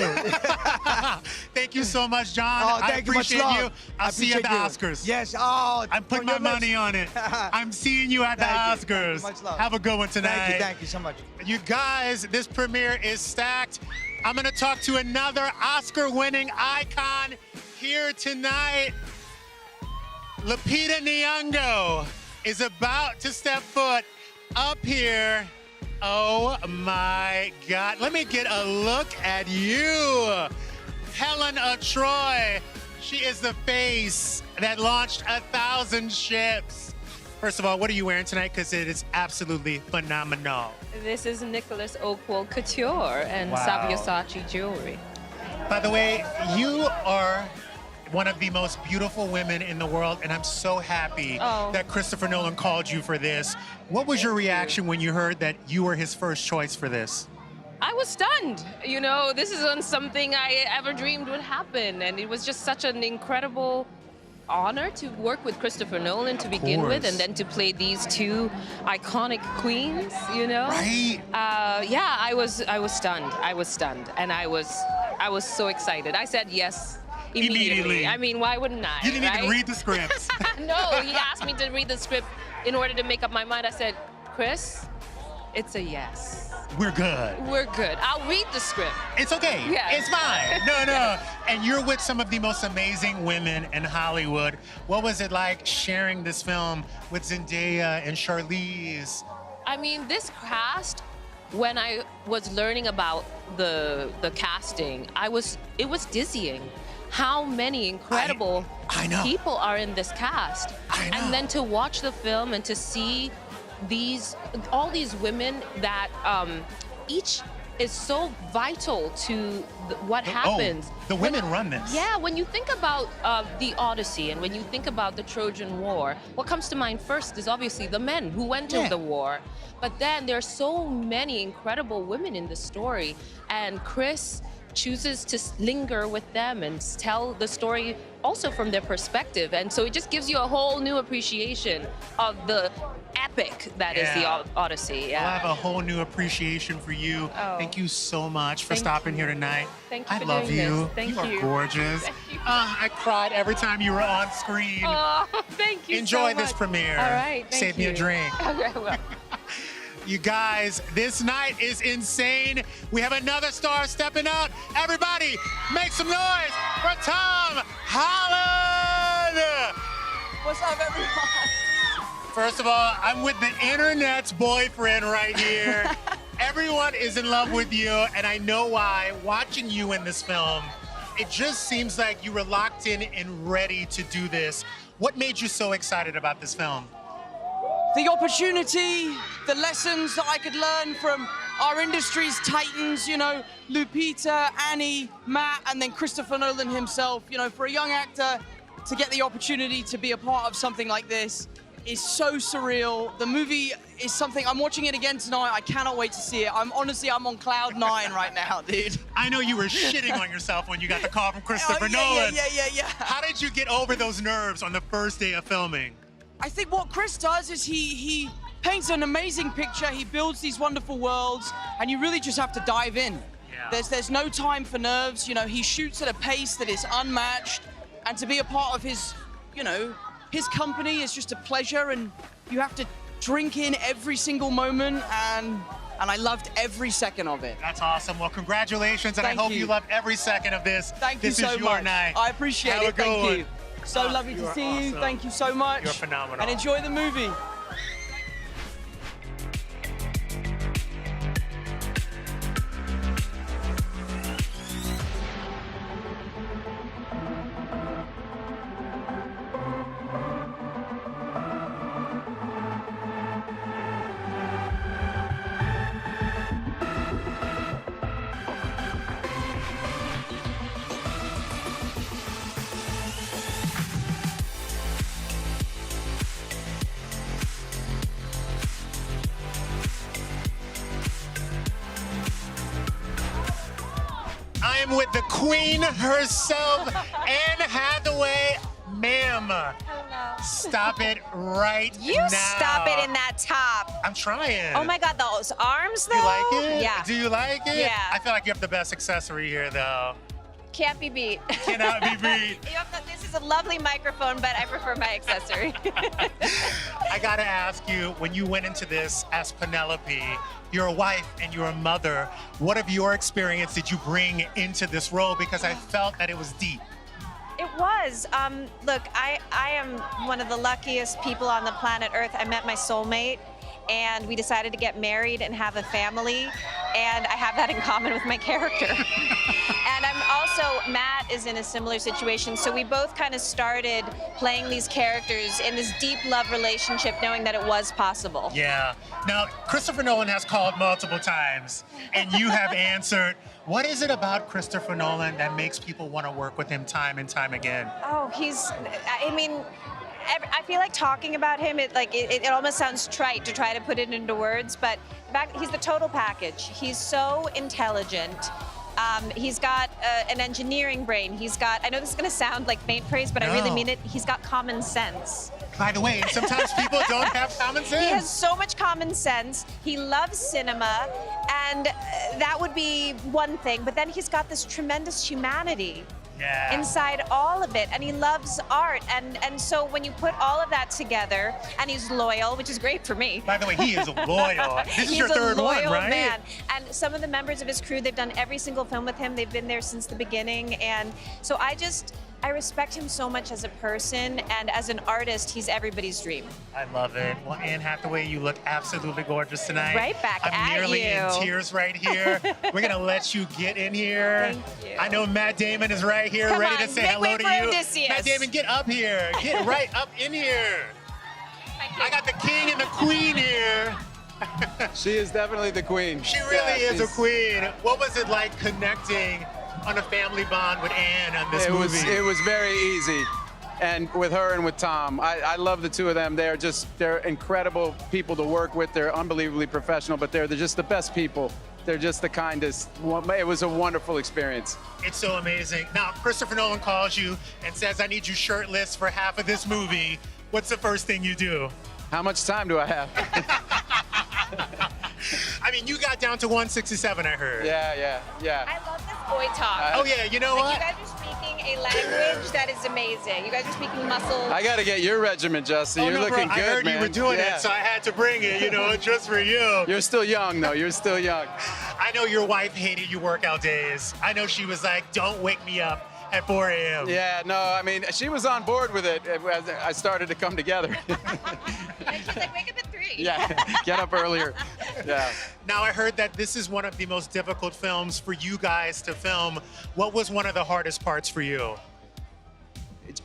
[SPEAKER 1] Thank you so much, John.
[SPEAKER 16] Oh,
[SPEAKER 1] I
[SPEAKER 16] thank you, much
[SPEAKER 1] appreciate
[SPEAKER 16] love.
[SPEAKER 1] you.
[SPEAKER 16] I
[SPEAKER 1] I'll see you at the
[SPEAKER 16] appreciate you.
[SPEAKER 1] Oscars.
[SPEAKER 16] Yes, oh.
[SPEAKER 1] I'm putting
[SPEAKER 16] from
[SPEAKER 1] my
[SPEAKER 16] your lips.
[SPEAKER 1] money on it. I'm seeing you at the
[SPEAKER 16] Thank you.
[SPEAKER 1] Oscars.
[SPEAKER 16] Much love.
[SPEAKER 1] Have a good one tonight.
[SPEAKER 16] Thank you so much.
[SPEAKER 1] You guys, this premiere is stacked. I'm gonna talk to another Oscar-winning icon here tonight. Lupita Nyong'o is about to step foot up here. Oh my God. Let me get a look at you. Helen of Troy. She is the face that launched 1,000 ships. First of all, what are you wearing tonight? Because it is absolutely phenomenal.
[SPEAKER 17] This is Nicholas Oakwell Couture and
[SPEAKER 1] Wow.
[SPEAKER 17] Sabyasachi jewelry.
[SPEAKER 1] By the way, you are one of the most beautiful women in the world, and I'm so happy that Christopher Nolan called you for this. What was your reaction when you heard that you were his first choice for this?
[SPEAKER 17] I was stunned. You know, this isn't something I ever dreamed would happen, and it was just such an incredible honor to work with Christopher Nolan to begin with, and then to play these two iconic queens. You know,
[SPEAKER 1] right?
[SPEAKER 17] Yeah, I was stunned. I was stunned, and I was so excited. I said yes immediately. I mean, why wouldn't I?
[SPEAKER 1] You didn't even
[SPEAKER 17] right?
[SPEAKER 1] read the script.
[SPEAKER 17] No, he asked me to read the script in order to make up my mind. I said, Chris, it's a yes.
[SPEAKER 1] We're good.
[SPEAKER 17] We're good. I'll read the script.
[SPEAKER 1] It's okay.
[SPEAKER 17] Yeah.
[SPEAKER 1] It's fine. No. And you're with some of the most amazing women in Hollywood. What was it like sharing this film with Zendaya and Charlize?
[SPEAKER 17] I mean, this cast, when I was learning about the casting, it was dizzying. How many incredible people are in this cast. And then to watch the film and to see all these women that each is so vital to what happens.
[SPEAKER 1] The women run this.
[SPEAKER 17] Yeah, when you think about the Odyssey and when you think about the Trojan War, what comes to mind first is obviously the men who went to the war. But then there are so many incredible women in the story, and Chris chooses to linger with them and tell the story also from their perspective. And so it just gives you a whole new appreciation of the epic that is the Odyssey. Yeah.
[SPEAKER 1] I have a whole new appreciation for you.
[SPEAKER 17] Oh.
[SPEAKER 1] Thank you so much for
[SPEAKER 17] Thank
[SPEAKER 1] stopping here tonight.
[SPEAKER 17] Thank you
[SPEAKER 1] I
[SPEAKER 17] for
[SPEAKER 1] love
[SPEAKER 17] doing
[SPEAKER 1] you.
[SPEAKER 17] this. Thank
[SPEAKER 1] you
[SPEAKER 17] you.
[SPEAKER 1] are gorgeous.
[SPEAKER 17] Thank you.
[SPEAKER 1] I cried every time you were on screen.
[SPEAKER 17] Oh, thank you
[SPEAKER 1] Enjoy
[SPEAKER 17] so
[SPEAKER 1] this
[SPEAKER 17] much.
[SPEAKER 1] premiere.
[SPEAKER 17] All right, thank
[SPEAKER 1] Save me a
[SPEAKER 17] you.
[SPEAKER 1] drink.
[SPEAKER 17] Okay, well.
[SPEAKER 1] You guys, this night is insane. We have another star stepping out. Everybody, make some noise for Tom Holland.
[SPEAKER 18] What's up, everyone?
[SPEAKER 1] First of all, I'm with the internet's boyfriend right here. Everyone is in love with you, and I know why. Watching you in this film, it just seems like you were locked in and ready to do this. What made you so excited about this film?
[SPEAKER 18] The opportunity, the lessons that I could learn from our industry's titans, you know, Lupita, Annie, Matt, and then Christopher Nolan himself. You know, for a young actor to get the opportunity to be a part of something like this is so surreal. The movie is something, I'm watching it again tonight. I cannot wait to see it. I'm on cloud 9 right now, dude.
[SPEAKER 1] I know you were shitting on yourself when you got the call from Christopher Nolan.
[SPEAKER 18] Yeah.
[SPEAKER 1] How did you get over those nerves on the first day of filming?
[SPEAKER 18] I think what Chris does is he paints an amazing picture. He builds these wonderful worlds, and you really just have to dive in.
[SPEAKER 1] Yeah.
[SPEAKER 18] There's no time for nerves. You know, he shoots at a pace that is unmatched, and to be a part of his, you know, his company is just a pleasure, and you have to drink in every single moment, and I loved every second of it.
[SPEAKER 1] That's awesome. Well, congratulations, and
[SPEAKER 18] Thank
[SPEAKER 1] I hope
[SPEAKER 18] you.
[SPEAKER 1] you love every second of this.
[SPEAKER 18] Thank you
[SPEAKER 1] this
[SPEAKER 18] so
[SPEAKER 1] is your
[SPEAKER 18] much.
[SPEAKER 1] night.
[SPEAKER 18] I appreciate
[SPEAKER 1] Have a
[SPEAKER 18] it.
[SPEAKER 1] good
[SPEAKER 18] Thank
[SPEAKER 1] one.
[SPEAKER 18] you. So lovely
[SPEAKER 1] You
[SPEAKER 18] to
[SPEAKER 1] are
[SPEAKER 18] see you.
[SPEAKER 1] awesome.
[SPEAKER 18] Thank you so much.
[SPEAKER 1] You're phenomenal.
[SPEAKER 18] And enjoy the movie.
[SPEAKER 1] I am with the queen herself, Anne Hathaway. Ma'am, stop it right
[SPEAKER 19] You
[SPEAKER 1] now.
[SPEAKER 19] stop it in that top.
[SPEAKER 1] I'm trying.
[SPEAKER 19] Oh my God, those arms though.
[SPEAKER 1] You like it?
[SPEAKER 19] Yeah.
[SPEAKER 1] Do you like it?
[SPEAKER 19] Yeah.
[SPEAKER 1] I feel like you have the best accessory here, though.
[SPEAKER 19] Can't be beat.
[SPEAKER 1] Cannot be beat.
[SPEAKER 19] This is a lovely microphone, but I prefer my accessory.
[SPEAKER 1] I gotta ask you, when you went into this as Penelope, you're a wife and you're a mother, what of your experience did you bring into this role? Because I felt that it was deep.
[SPEAKER 19] It was. Look, I am one of the luckiest people on the planet Earth. I met my soulmate, and we decided to get married and have a family, and I have that in common with my character. And I'm also, Matt is in a similar situation, so we both kind of started playing these characters in this deep love relationship, knowing that it was possible.
[SPEAKER 1] Yeah. Now, Christopher Nolan has called multiple times, and you have answered. What is it about Christopher Nolan that makes people want to work with him time and time again?
[SPEAKER 19] Oh, I mean, I feel like talking about him, it almost sounds trite to try to put it into words, but he's the total package. He's so intelligent. He's got an engineering brain. I know this is going to sound like faint praise, but I really mean it. He's got common sense.
[SPEAKER 1] By the way, sometimes people don't have common sense.
[SPEAKER 19] He has so much common sense. He loves cinema, and that would be one thing. But then he's got this tremendous humanity inside all of it, and he loves art. And so when you put all of that together, and he's loyal, which is great for me.
[SPEAKER 1] By the way, he is loyal. This is your third one,
[SPEAKER 19] He's a loyal
[SPEAKER 1] right?
[SPEAKER 19] man. And some of the members of his crew, they've done every single film with him. They've been there since the beginning. And so I respect him so much as a person, and as an artist, he's everybody's dream.
[SPEAKER 1] I love it. Well, Anne Hathaway, you look absolutely gorgeous tonight.
[SPEAKER 19] Right back
[SPEAKER 1] I'm
[SPEAKER 19] at
[SPEAKER 1] nearly
[SPEAKER 19] you.
[SPEAKER 1] in tears right here. We're gonna let you get in here.
[SPEAKER 19] Thank you.
[SPEAKER 1] I know Matt Damon is right here,
[SPEAKER 19] Come
[SPEAKER 1] ready
[SPEAKER 19] on,
[SPEAKER 1] to say
[SPEAKER 19] make
[SPEAKER 1] hello
[SPEAKER 19] way
[SPEAKER 1] to
[SPEAKER 19] for
[SPEAKER 1] you.
[SPEAKER 19] Odysseus.
[SPEAKER 1] Matt Damon, get up here. Get right up in here. I got the king and the queen here.
[SPEAKER 2] She is definitely the queen.
[SPEAKER 1] She really is a queen. What was it like connecting on a family bond with Anne on this movie?
[SPEAKER 2] It was very easy. And with her and with Tom, I love the two of them. They're incredible people to work with. They're unbelievably professional, but they're just the best people. They're just the kindest. It was a wonderful experience.
[SPEAKER 1] It's so amazing. Now, Christopher Nolan calls you and says, I need you shirtless for half of this movie. What's the first thing you do?
[SPEAKER 2] How much time do I have?
[SPEAKER 1] I mean, you got down to 167, I heard.
[SPEAKER 2] Yeah.
[SPEAKER 19] I love this boy talk.
[SPEAKER 1] Oh, yeah, you know what?
[SPEAKER 19] You guys are speaking a language that is amazing. You guys are speaking muscle.
[SPEAKER 2] I got to get your regiment, Justin. You're looking good,
[SPEAKER 1] I heard
[SPEAKER 2] man.
[SPEAKER 1] you were doing it, so I had to bring it, just for you.
[SPEAKER 2] You're still young, though. You're still young.
[SPEAKER 1] I know your wife hated your workout days. I know she was like, don't wake me up at 4 a.m.
[SPEAKER 2] Yeah, no, I mean, she was on board with it as I started to come together.
[SPEAKER 19] And she's like, wake up at 3.
[SPEAKER 2] Yeah, get up earlier. Yeah.
[SPEAKER 1] Now, I heard that this is one of the most difficult films for you guys to film. What was one of the hardest parts for you?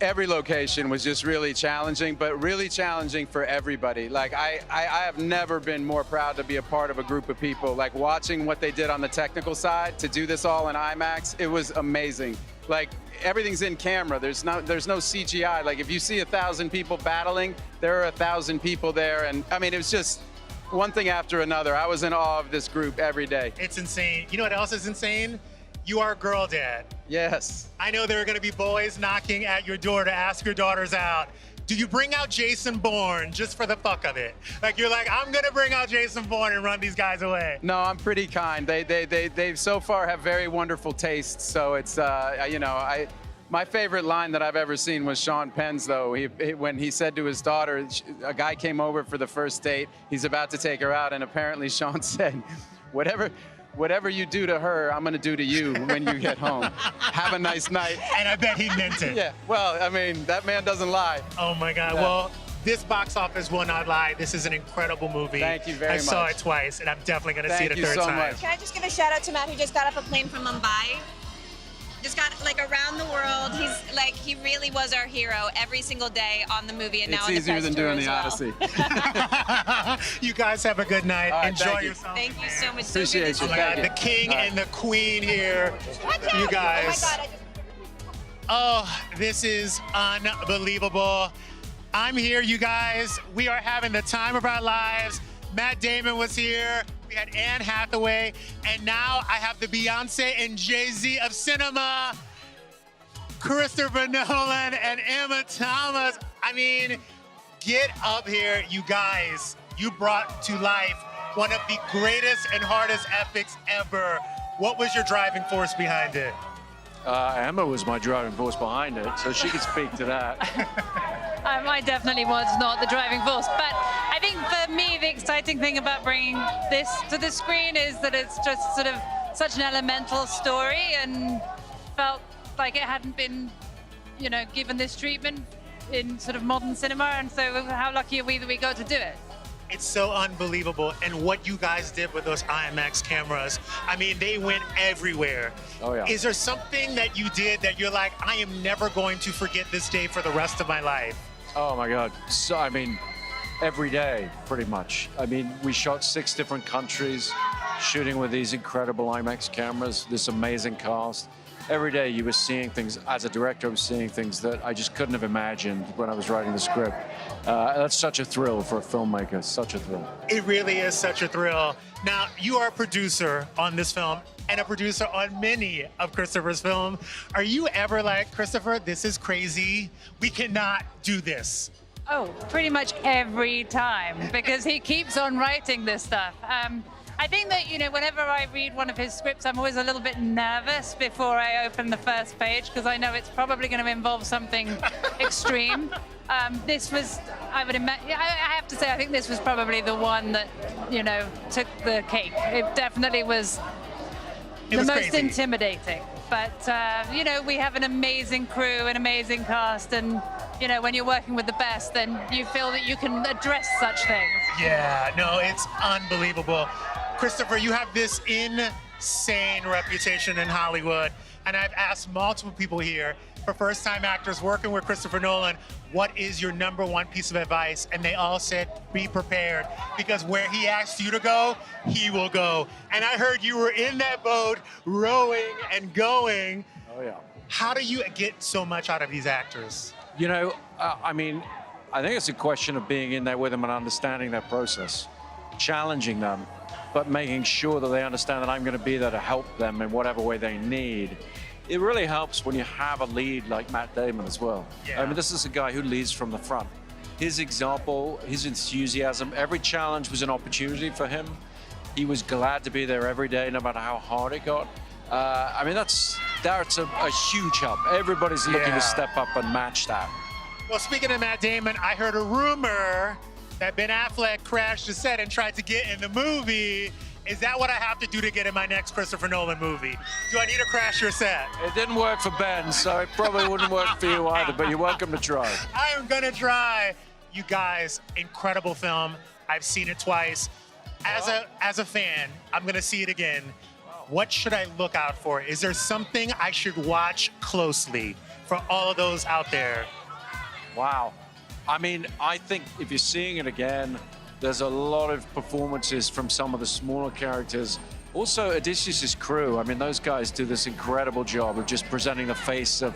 [SPEAKER 2] Every location was just really challenging, but really challenging for everybody. Like, I have never been more proud to be a part of a group of people. Like, watching what they did on the technical side to do this all in IMAX, it was amazing. Like, everything's in camera. There's no CGI. Like, if you see 1,000 people battling, there are 1,000 people there. And I mean, it was just one thing after another. I was in awe of this group every day.
[SPEAKER 1] It's insane. You know what else is insane? You are a girl dad.
[SPEAKER 2] Yes.
[SPEAKER 1] I know there are going to be boys knocking at your door to ask your daughters out. Do you bring out Jason Bourne just for the fuck of it? Like, you're like, I'm gonna bring out Jason Bourne and run these guys away.
[SPEAKER 2] No, I'm pretty kind. They so far have very wonderful tastes. So it's, my favorite line that I've ever seen was Sean Penn's, though. When he said to his daughter, a guy came over for the first date, he's about to take her out, and apparently Sean said, whatever you do to her, I'm gonna do to you when you get home. Have a nice night.
[SPEAKER 1] And I bet he meant it.
[SPEAKER 2] Yeah, well, I mean, that man doesn't lie.
[SPEAKER 1] Oh my God,
[SPEAKER 2] Yeah.
[SPEAKER 1] well, this box office will not lie. This is an incredible movie.
[SPEAKER 2] Thank you very much.
[SPEAKER 1] I saw it twice, and I'm definitely gonna see it a third time.
[SPEAKER 19] Can I just give a shout out to Matt, who just got off a plane from Mumbai? Just got like around the world. He really was our hero every single day on the movie, and now
[SPEAKER 2] It's
[SPEAKER 19] on the
[SPEAKER 2] easier
[SPEAKER 19] press
[SPEAKER 2] than
[SPEAKER 19] tour
[SPEAKER 2] doing
[SPEAKER 19] as
[SPEAKER 2] the
[SPEAKER 19] well.
[SPEAKER 2] Odyssey.
[SPEAKER 1] You guys have a good night.
[SPEAKER 2] All right,
[SPEAKER 1] Enjoy
[SPEAKER 2] thank you.
[SPEAKER 1] yourself.
[SPEAKER 19] Thank you so much.
[SPEAKER 2] Appreciate
[SPEAKER 19] so
[SPEAKER 2] you.
[SPEAKER 19] good to see
[SPEAKER 1] Oh my God, the king and the queen here. You guys.
[SPEAKER 19] Oh my God,
[SPEAKER 1] Oh, this is unbelievable. I'm here, you guys. We are having the time of our lives. Matt Damon was here. We had Anne Hathaway. And now I have the Beyonce and Jay-Z of cinema, Christopher Nolan and Emma Thomas. I mean, get up here, you guys. You brought to life one of the greatest and hardest epics ever. What was your driving force behind it?
[SPEAKER 20] Emma was my driving force behind it, so she could speak to that.
[SPEAKER 21] I definitely was not the driving force, but I think for me the exciting thing about bringing this to the screen is that it's just sort of such an elemental story and felt like it hadn't been, given this treatment in sort of modern cinema, and so how lucky are we that we got to do it.
[SPEAKER 1] It's so unbelievable. And what you guys did with those IMAX cameras, I mean, they went everywhere.
[SPEAKER 20] Oh, yeah.
[SPEAKER 1] Is there something that you did that you're like, I am never going to forget this day for the rest of my life?
[SPEAKER 20] Oh my God. So, I mean, every day, pretty much. I mean, we shot 6 different countries, shooting with these incredible IMAX cameras, this amazing cast. Every day you were seeing things, as a director, I was seeing things that I just couldn't have imagined when I was writing the script. That's such a thrill for a filmmaker, such a thrill.
[SPEAKER 1] It really is such a thrill. Now, you are a producer on this film and a producer on many of Christopher's films. Are you ever like, Christopher, this is crazy. We cannot do this.
[SPEAKER 21] Oh, pretty much every time, because he keeps on writing this stuff. I think that, whenever I read one of his scripts, I'm always a little bit nervous before I open the first page, because I know it's probably going to involve something extreme. This was, I have to say, I think this was probably the one that, took the cake. It definitely was the most
[SPEAKER 1] crazy.
[SPEAKER 21] Intimidating. But, we have an amazing crew, an amazing cast, and, when you're working with the best, then you feel that you can address such things.
[SPEAKER 1] Yeah, no, it's unbelievable. Christopher, you have this insane reputation in Hollywood, and I've asked multiple people here, for first-time actors working with Christopher Nolan, what is your #1 piece of advice? And they all said, be prepared, because where he asks you to go, he will go. And I heard you were in that boat, rowing and going.
[SPEAKER 20] Oh, yeah.
[SPEAKER 1] How do you get so much out of these actors?
[SPEAKER 20] You know, I mean, I think it's a question of being in there with them and understanding their process, challenging them, but making sure that they understand that I'm going to be there to help them in whatever way they need. It really helps when you have a lead like Matt Damon as well.
[SPEAKER 1] Yeah.
[SPEAKER 20] I mean, this is a guy who leads from the front. His example, his enthusiasm, every challenge was an opportunity for him. He was glad to be there every day, no matter how hard it got. I mean, that's a huge help. Everybody's looking to step up and match that.
[SPEAKER 1] Well, speaking of Matt Damon, I heard a rumor that Ben Affleck crashed the set and tried to get in the movie. Is that what I have to do to get in my next Christopher Nolan movie? Do I need to crash your set?
[SPEAKER 20] It didn't work for Ben, so it probably wouldn't work for you either, but you're welcome to try.
[SPEAKER 1] I am gonna try. You guys, incredible film. I've seen it twice. As a fan, I'm gonna see it again. What should I look out for? Is there something I should watch closely for all of those out there?
[SPEAKER 20] Wow. I mean, I think if you're seeing it again, there's a lot of performances from some of the smaller characters. Also, Odysseus' crew. I mean, those guys do this incredible job of just presenting the face of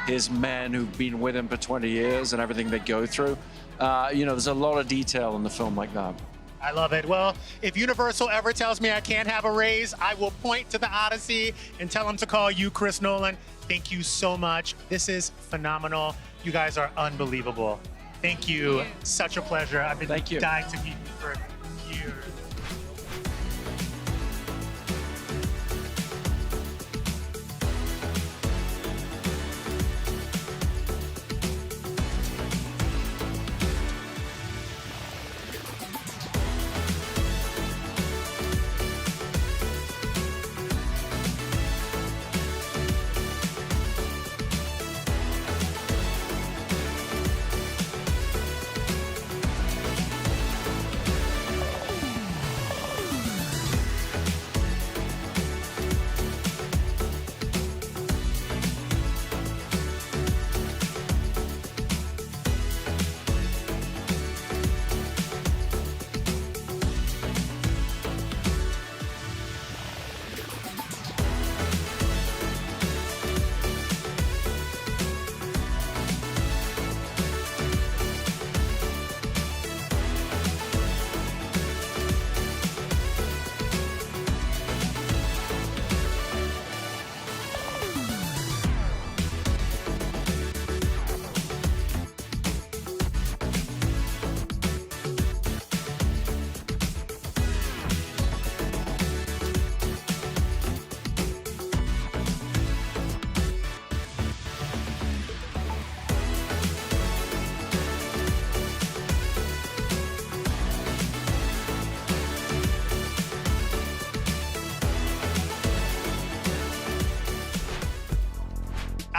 [SPEAKER 20] his men who've been with him for 20 years and everything they go through. You know, there's a lot of detail in the film like that.
[SPEAKER 1] I love it. Well, if Universal ever tells me I can't have a raise, I will point to the Odyssey and tell them to call you Chris Nolan. Thank you so much. This is phenomenal. You guys are unbelievable. Thank you. Such a pleasure. I've been dying to meet you for years.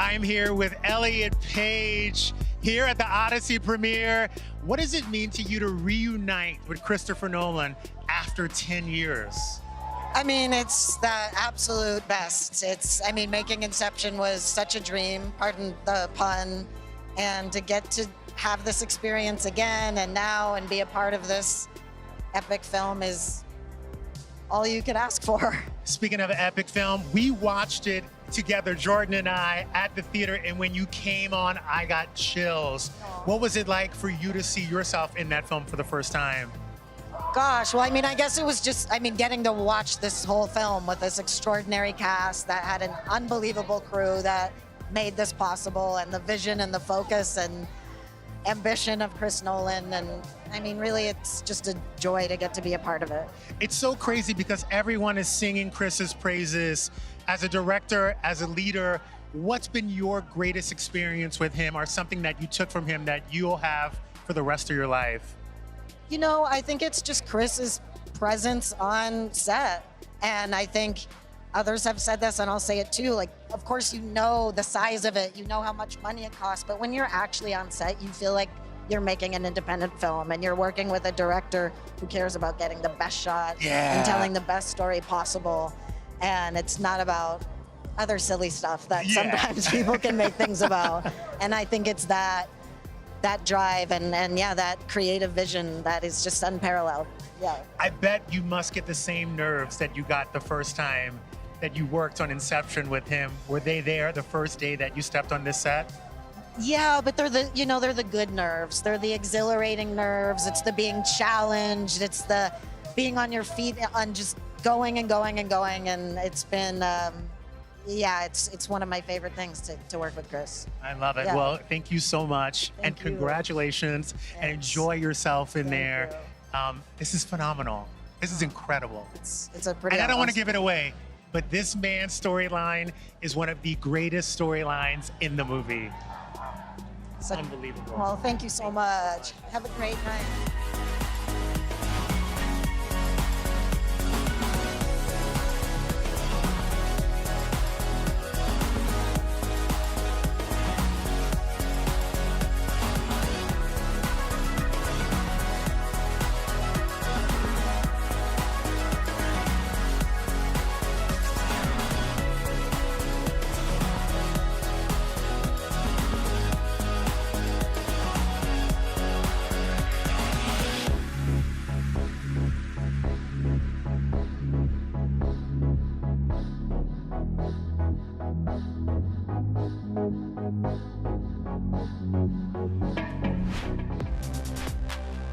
[SPEAKER 1] I'm here with Elliot Page here at the Odyssey premiere. What does it mean to you to reunite with Christopher Nolan after 10 years?
[SPEAKER 3] I mean, it's the absolute best. I mean, making Inception was such a dream, pardon the pun, and to get to have this experience again and now and be a part of this epic film is all you could ask for.
[SPEAKER 1] Speaking of an epic film, we watched it together, Jordan and I, at the theater, and when you came on, I got chills. What was it like for you to see yourself in that film for the first time?
[SPEAKER 3] Gosh, well, I mean, I guess it was just, getting to watch this whole film with this extraordinary cast that had an unbelievable crew that made this possible, and the vision and the focus and ambition of Chris Nolan. And I mean, really, it's just a joy to get to be a part of it.
[SPEAKER 1] It's so crazy because everyone is singing Chris's praises. As a director, as a leader, what's been your greatest experience with him or something that you took from him that you'll have for the rest of your life?
[SPEAKER 3] You know, I think it's just Chris's presence on set. And I think others have said this, and I'll say it too. Like, of course, you know the size of it, you know how much money it costs, but when you're actually on set, you feel like you're making an independent film and you're working with a director who cares about getting the best shot and telling the best story possible. And it's not about other silly stuff that sometimes people can make things about. And I think it's that drive and yeah, that creative vision that is just unparalleled. Yeah.
[SPEAKER 1] I bet you must get the same nerves that you got the first time that you worked on Inception with him. Were they there the first day that you stepped on this set?
[SPEAKER 3] Yeah, but they're the good nerves. They're the exhilarating nerves. It's the being challenged. It's the being on your feet and just going and going and going. And it's been, it's one of my favorite things to work with Chris.
[SPEAKER 1] I love it.
[SPEAKER 3] Yeah.
[SPEAKER 1] Well, thank you so much. And congratulations. And enjoy yourself in there. This is phenomenal. This is incredible.
[SPEAKER 3] It's a pretty
[SPEAKER 1] And I don't want to
[SPEAKER 3] awesome-
[SPEAKER 1] give it away, but this man's storyline is one of the greatest storylines in the movie.
[SPEAKER 3] So-
[SPEAKER 1] Unbelievable.
[SPEAKER 3] Well, thank you so much. Have a great night.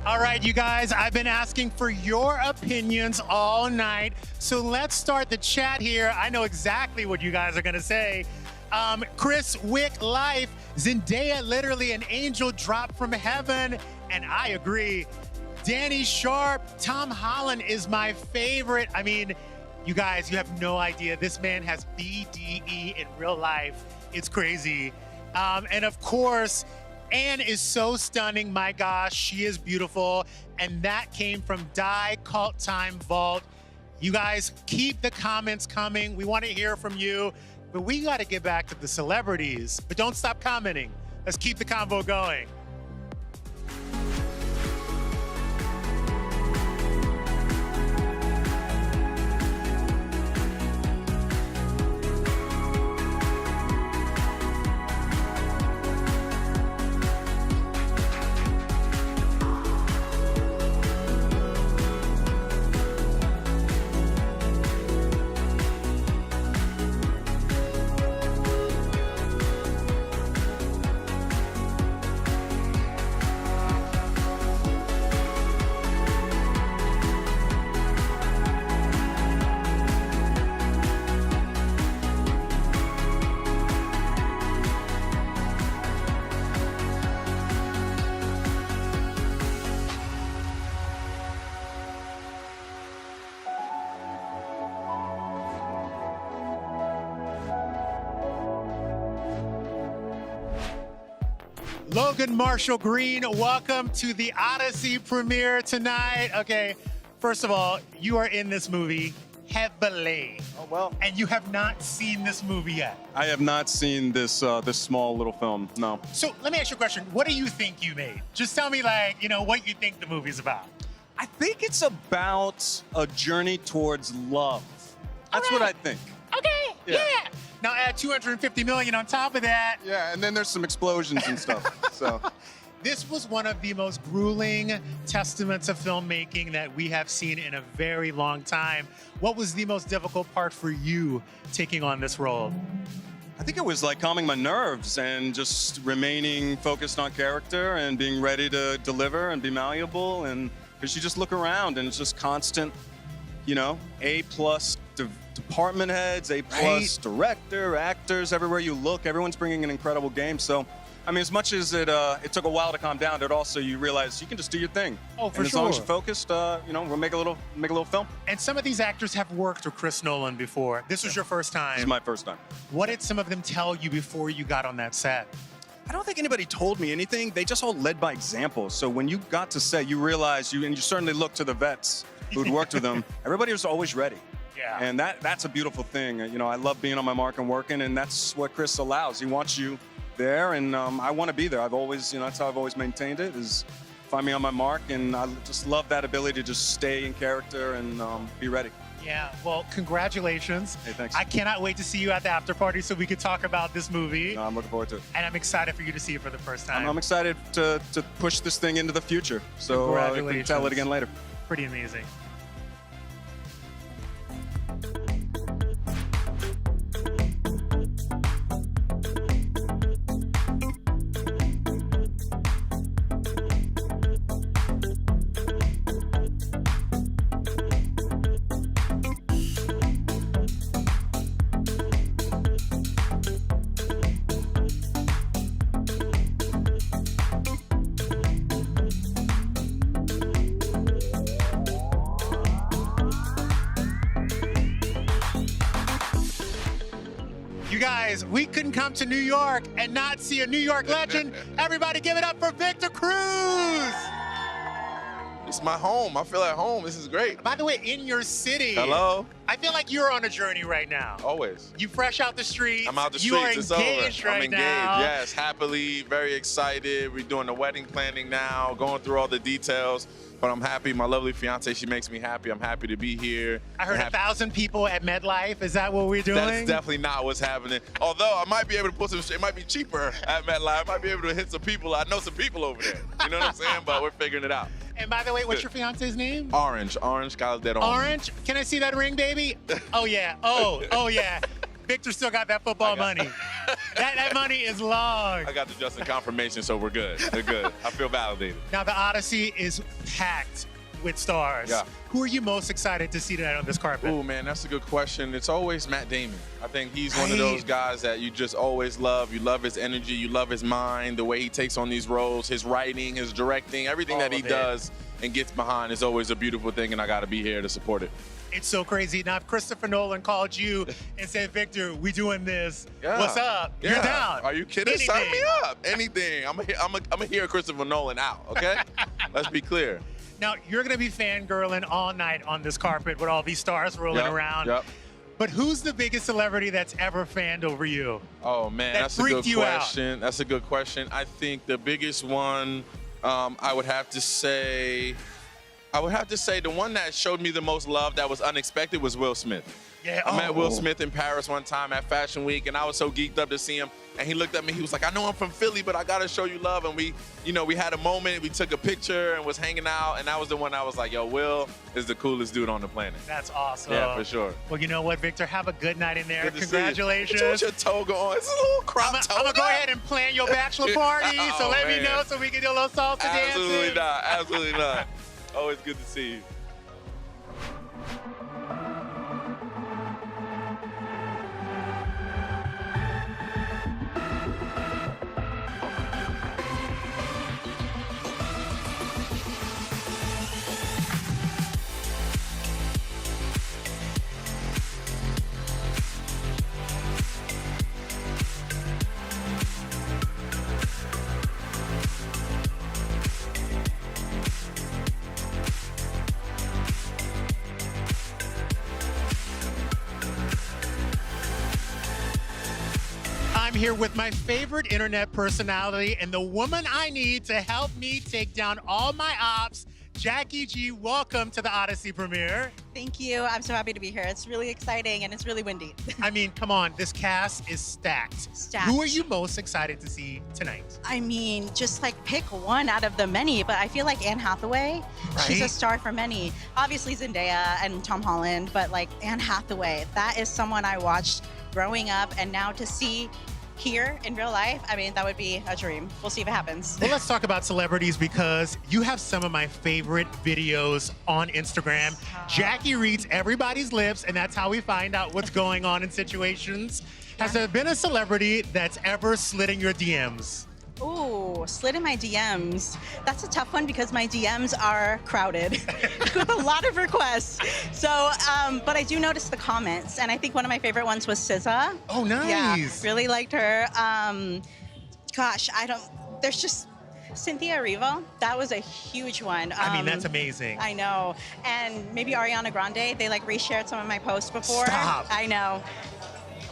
[SPEAKER 1] All right, you guys, I've been asking for your opinions all night. So let's start the chat here. I know exactly what you guys are going to say. Chris Wick Life, Zendaya, literally an angel dropped from heaven. And I agree. Danny Sharp, Tom Holland is my favorite. I mean, you guys, you have no idea. This man has BDE in real life. It's crazy. And of course, Anne is so stunning. My gosh, she is beautiful. And that came from Die Cult Time Vault. You guys, keep the comments coming. We want to hear from you. But we got to get back to the celebrities. But don't stop commenting. Let's keep the convo going. Logan Marshall Green, welcome to the Odyssey premiere tonight. Okay, first of all, you are in this movie heavily.
[SPEAKER 4] Oh, well.
[SPEAKER 1] And you have not seen this movie yet.
[SPEAKER 4] I have not seen this this small little film, no.
[SPEAKER 1] So let me ask you a question. What do you think you made? Just tell me, like, you know, what you think the movie's about.
[SPEAKER 4] I think it's about a journey towards love. That's what I think.
[SPEAKER 1] Okay,
[SPEAKER 4] Yeah.
[SPEAKER 1] Now add 250 million on top of that.
[SPEAKER 4] Yeah, and then there's some explosions and stuff, so.
[SPEAKER 1] This was one of the most grueling testaments of filmmaking that we have seen in a very long time. What was the most difficult part for you taking on this role?
[SPEAKER 4] I think it was like calming my nerves and just remaining focused on character and being ready to deliver and be malleable. And because you just look around and it's just constant, you know, A+ department heads, A+ director, actors, everywhere you look, everyone's bringing an incredible game. So, I mean, as much as it took a while to calm down, it also, you realize you can just do your thing.
[SPEAKER 1] Oh, for
[SPEAKER 4] and as
[SPEAKER 1] sure.
[SPEAKER 4] long as you're focused, you know, we'll make a little film.
[SPEAKER 1] And some of these actors have worked with Chris Nolan before. This was your first time.
[SPEAKER 4] This is my first time.
[SPEAKER 1] What did some of them tell you before you got on that set?
[SPEAKER 4] I don't think anybody told me anything. They just all led by example. So when you got to set, you realize and you certainly looked to the vets who'd worked with them. Everybody was always ready.
[SPEAKER 1] Yeah.
[SPEAKER 4] And that's a beautiful thing. You know, I love being on my mark and working, and that's what Chris allows. He wants you there, and I want to be there. I've always, you know, that's how I've always maintained it, is find me on my mark, and I just love that ability to just stay in character and be ready.
[SPEAKER 1] Yeah, well, congratulations.
[SPEAKER 4] Hey, thanks.
[SPEAKER 1] I cannot wait to see you at the after party so we could talk about this movie.
[SPEAKER 4] No, I'm looking forward to it.
[SPEAKER 1] And I'm excited for you to see it for the first time.
[SPEAKER 4] I'm excited to push this thing into the future. So we can
[SPEAKER 1] Congratulations.
[SPEAKER 4] tell it again later.
[SPEAKER 1] Pretty amazing. You guys, we couldn't come to New York and not see a New York legend. Everybody give it up for Victor Cruz.
[SPEAKER 5] It's my home. I feel at home. This is great.
[SPEAKER 1] By the way, in your city.
[SPEAKER 5] Hello.
[SPEAKER 1] I feel like you're on a journey right now.
[SPEAKER 5] Always.
[SPEAKER 1] You fresh out the streets.
[SPEAKER 5] I'm out the
[SPEAKER 1] You are
[SPEAKER 5] streets. It's over.
[SPEAKER 1] engaged right
[SPEAKER 5] I'm engaged.
[SPEAKER 1] now.
[SPEAKER 5] Yes, happily, very excited. We're doing the wedding planning now, going through all the details. But I'm happy. My lovely fiance, she makes me happy. I'm happy to be here.
[SPEAKER 1] I heard 1,000 people at MetLife. Is that what we're doing?
[SPEAKER 5] That's definitely not what's happening. Although I might be able to put some, it might be cheaper at MetLife. I might be able to hit some people. I know some people over there. You know what I'm saying? But we're figuring it out.
[SPEAKER 1] And by the way, what's your fiance's name?
[SPEAKER 5] Orange Calderon.
[SPEAKER 1] Orange? Can I see that ring, baby? Oh, yeah. Oh, yeah. Victor still got that football money. That money is long.
[SPEAKER 5] I got the Justin confirmation, so we're good. We're good. I feel validated.
[SPEAKER 1] Now, the Odyssey is packed with stars.
[SPEAKER 5] Yeah.
[SPEAKER 1] Who are you most excited to see tonight on this carpet?
[SPEAKER 5] Oh, man, that's a good question. It's always Matt Damon. I think he's one of those guys that you just always love. You love his energy. You love his mind, the way he takes on these roles, his writing, his directing, everything that he does and gets behind is always a beautiful thing, and I got to be here to support it.
[SPEAKER 1] It's so crazy. Now, if Christopher Nolan called you and said, Victor, we doing this.
[SPEAKER 5] Yeah.
[SPEAKER 1] What's up?
[SPEAKER 5] Yeah.
[SPEAKER 1] You're down.
[SPEAKER 5] Are you kidding?
[SPEAKER 1] Anything.
[SPEAKER 5] Sign me up. Anything. I'm gonna hear Christopher Nolan out, okay? Let's be clear.
[SPEAKER 1] Now, you're going to be fangirling all night on this carpet with all these stars rolling around.
[SPEAKER 5] Yep.
[SPEAKER 1] But who's the biggest celebrity that's ever fanned over you?
[SPEAKER 5] Oh, man,
[SPEAKER 1] That
[SPEAKER 5] that's a good
[SPEAKER 1] freaked you out?
[SPEAKER 5] question. That's a good question. I think the biggest one, I would have to say the one that showed me the most love that was unexpected was Will Smith.
[SPEAKER 1] Yeah.
[SPEAKER 5] I met Will Smith in Paris one time at Fashion Week, and I was so geeked up to see him. And he looked at me, he was like, I know I'm from Philly, but I gotta show you love. And we had a moment, we took a picture and was hanging out, and that was the one I was like, yo, Will is the coolest dude on the planet.
[SPEAKER 1] That's awesome.
[SPEAKER 5] Yeah, for sure.
[SPEAKER 1] Well, you know what, Victor? Have a good night in there.
[SPEAKER 5] Good to see you.
[SPEAKER 1] Congratulations.
[SPEAKER 5] What you with your toga on? It's a little crop toga.
[SPEAKER 1] I'm gonna go ahead and plan your bachelor party, so let me know so we can do a little salsa dancing.
[SPEAKER 5] Absolutely not. Absolutely not. Always good to see you.
[SPEAKER 1] I'm here with my favorite internet personality and the woman I need to help me take down all my ops, Jackie G. Welcome to the Odyssey premiere.
[SPEAKER 22] Thank you. I'm so happy to be here. It's really exciting and it's really windy.
[SPEAKER 1] I mean, come on, this cast is stacked.
[SPEAKER 22] Stacked.
[SPEAKER 1] Who are you most excited to see tonight?
[SPEAKER 22] I mean, just like pick one out of the many, but I feel like Anne Hathaway, she's a
[SPEAKER 1] Right?
[SPEAKER 22] star for many. Obviously Zendaya and Tom Holland, but like Anne Hathaway, that is someone I watched growing up, and now to see here in real life, I mean, that would be a dream. We'll see if it happens.
[SPEAKER 1] Well, let's talk about celebrities because you have some of my favorite videos on Instagram. Jackie reads everybody's lips, and that's how we find out what's going on in situations. Has there been a celebrity that's ever slid in your DMs?
[SPEAKER 22] Ooh, slid in my DMs. That's a tough one because my DMs are crowded with a lot of requests. So, but I do notice the comments, and I think one of my favorite ones was SZA.
[SPEAKER 1] Oh, nice.
[SPEAKER 22] Yeah, really liked her. Gosh, there's just Cynthia Erivo. That was a huge one.
[SPEAKER 1] I mean, that's amazing.
[SPEAKER 22] I know. And maybe Ariana Grande. They like reshared some of my posts before.
[SPEAKER 1] Stop.
[SPEAKER 22] I know.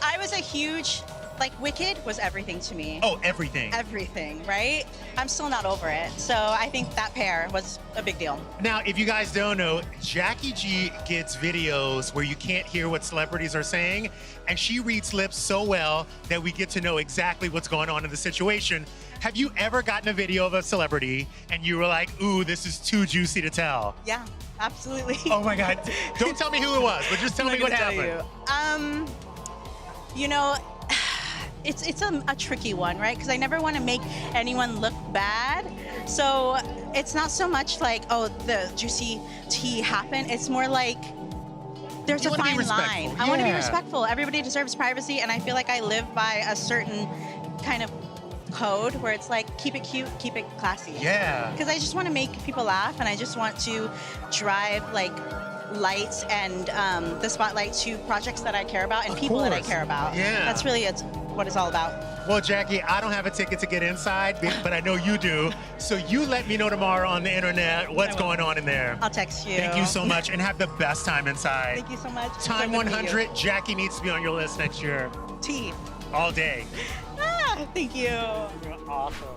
[SPEAKER 22] I was a huge like Wicked was everything to me.
[SPEAKER 1] Oh, everything.
[SPEAKER 22] Everything, right? I'm still not over it. So I think that pair was a big deal.
[SPEAKER 1] Now, if you guys don't know, Jackie G gets videos where you can't hear what celebrities are saying, and she reads lips so well that we get to know exactly what's going on in the situation. Have you ever gotten a video of a celebrity and you were like, ooh, this is too juicy to tell?
[SPEAKER 22] Yeah, absolutely.
[SPEAKER 1] Oh my God. Don't tell me who it was, but just tell me what happened.
[SPEAKER 22] You know, it's a tricky one, right? Because I never want to make anyone look bad. So it's not so much like, oh, the juicy tea happened. It's more like there's a fine line. I want to be respectful. Everybody deserves privacy, and I feel like I live by a certain kind of code where it's like, keep it cute, keep it classy.
[SPEAKER 1] Yeah.
[SPEAKER 22] Because I just want to make people laugh, and I just want to drive like lights and the spotlight to projects that I care about and people that I care about.
[SPEAKER 1] Yeah.
[SPEAKER 22] That's really what it's all about.
[SPEAKER 1] Well, Jackie, I don't have a ticket to get inside, but I know you do. So you let me know tomorrow on the internet what's going on in there.
[SPEAKER 22] I'll text you.
[SPEAKER 1] Thank you so much, and have the best time inside.
[SPEAKER 22] Thank you so much.
[SPEAKER 1] Time
[SPEAKER 22] Good to meet
[SPEAKER 1] 100,
[SPEAKER 22] you.
[SPEAKER 1] Jackie needs to be on your list next year.
[SPEAKER 22] Tea.
[SPEAKER 1] All day.
[SPEAKER 22] Thank you.
[SPEAKER 1] You're awesome.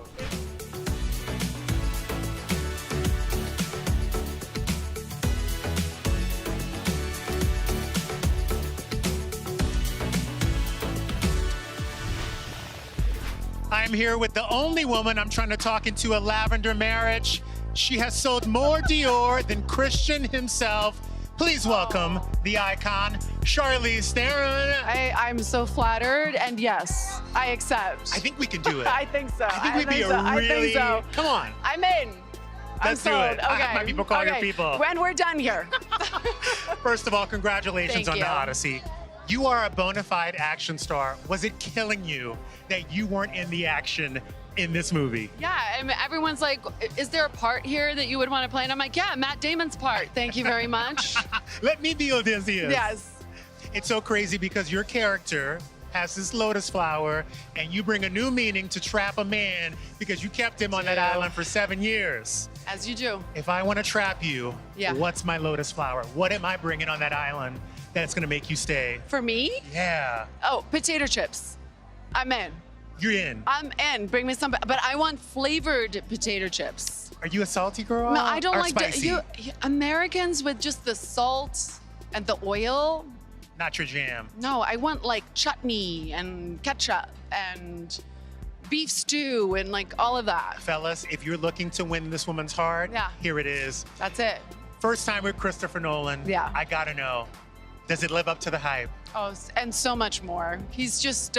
[SPEAKER 1] I'm here with the only woman I'm trying to talk into a lavender marriage. She has sold more Dior than Christian himself. Please welcome the icon, Charlize Theron.
[SPEAKER 6] I'm so flattered, and yes, I accept.
[SPEAKER 1] I think we can do it.
[SPEAKER 6] I think so.
[SPEAKER 1] I think we'd be a really... Come on.
[SPEAKER 6] I'm in.
[SPEAKER 1] Let's do it. I have my people call your people.
[SPEAKER 6] When we're done here.
[SPEAKER 1] First of all, congratulations
[SPEAKER 6] Thank
[SPEAKER 1] on
[SPEAKER 6] you.
[SPEAKER 1] the Odyssey. You are a bona fide action star. Was it killing you that you weren't in the action in this movie?
[SPEAKER 6] Yeah, and everyone's like, is there a part here that you would want to play? And I'm like, yeah, Matt Damon's part. Thank you very much.
[SPEAKER 1] Let me be Odysseus.
[SPEAKER 6] Yes.
[SPEAKER 1] It's so crazy because your character has this lotus flower and you bring a new meaning to trap a man because you kept him on that island for 7 years.
[SPEAKER 6] As you do.
[SPEAKER 1] If I want to trap you, what's my lotus flower? What am I bringing on that island that's going to make you stay?
[SPEAKER 6] For me?
[SPEAKER 1] Yeah.
[SPEAKER 6] Oh, potato chips. I'm in.
[SPEAKER 1] You're in.
[SPEAKER 6] I'm in. Bring me some, but I want flavored potato chips.
[SPEAKER 1] Are you a salty girl?
[SPEAKER 6] No, I don't
[SPEAKER 1] or
[SPEAKER 6] like
[SPEAKER 1] spicy?
[SPEAKER 6] Americans with just the salt and the oil.
[SPEAKER 1] Not your jam.
[SPEAKER 6] No, I want like chutney and ketchup and beef stew and like all of that.
[SPEAKER 1] Fellas, if you're looking to win this woman's heart, here it is.
[SPEAKER 6] That's it.
[SPEAKER 1] First time with Christopher Nolan.
[SPEAKER 6] Yeah.
[SPEAKER 1] I gotta know, does it live up to the hype?
[SPEAKER 6] Oh, and so much more. He's just,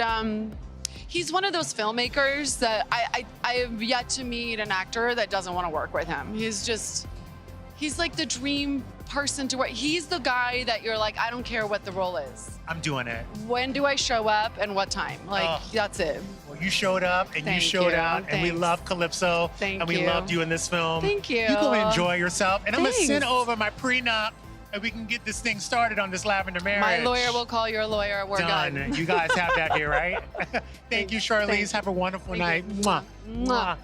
[SPEAKER 6] he's one of those filmmakers that I have yet to meet an actor that doesn't want to work with him. He's like the dream person to work. He's the guy that you're like, I don't care what the role is.
[SPEAKER 1] I'm doing it.
[SPEAKER 6] When do I show up and what time? Like, that's it.
[SPEAKER 1] Well, you showed up and you
[SPEAKER 6] Thank
[SPEAKER 1] showed
[SPEAKER 6] you.
[SPEAKER 1] out, and we
[SPEAKER 6] Thanks.
[SPEAKER 1] love Calypso.
[SPEAKER 6] Thank
[SPEAKER 1] and we
[SPEAKER 6] you.
[SPEAKER 1] loved you in this film.
[SPEAKER 6] Thank you.
[SPEAKER 1] You go enjoy yourself. And I'm gonna
[SPEAKER 6] Thanks.
[SPEAKER 1] send over my prenup and we can get this thing started on this lavender marriage.
[SPEAKER 6] My lawyer will call your lawyer. We're
[SPEAKER 1] Done.
[SPEAKER 6] done.
[SPEAKER 1] You guys have that here, right? Thank you, Charlize.
[SPEAKER 6] Thanks.
[SPEAKER 1] Have a wonderful night.
[SPEAKER 6] you.
[SPEAKER 1] Mwah.
[SPEAKER 6] Mwah.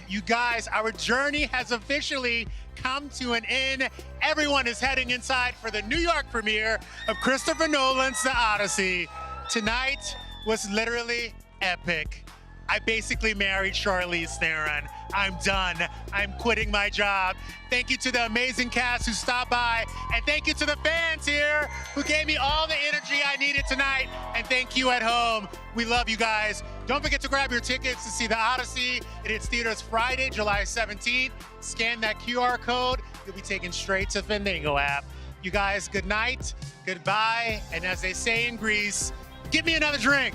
[SPEAKER 1] You guys, our journey has officially come to an end. Everyone is heading inside for the New York premiere of Christopher Nolan's The Odyssey. Tonight was literally epic. I basically married Charlize Theron. I'm done. I'm quitting my job. Thank you to the amazing cast who stopped by. And thank you to the fans here who gave me all the energy I needed tonight. And thank you at home. We love you guys. Don't forget to grab your tickets to see The Odyssey. It hits theaters Friday, July 17th. Scan that QR code. You'll be taken straight to Fandango app. You guys, good night, goodbye. And as they say in Greece, give me another drink.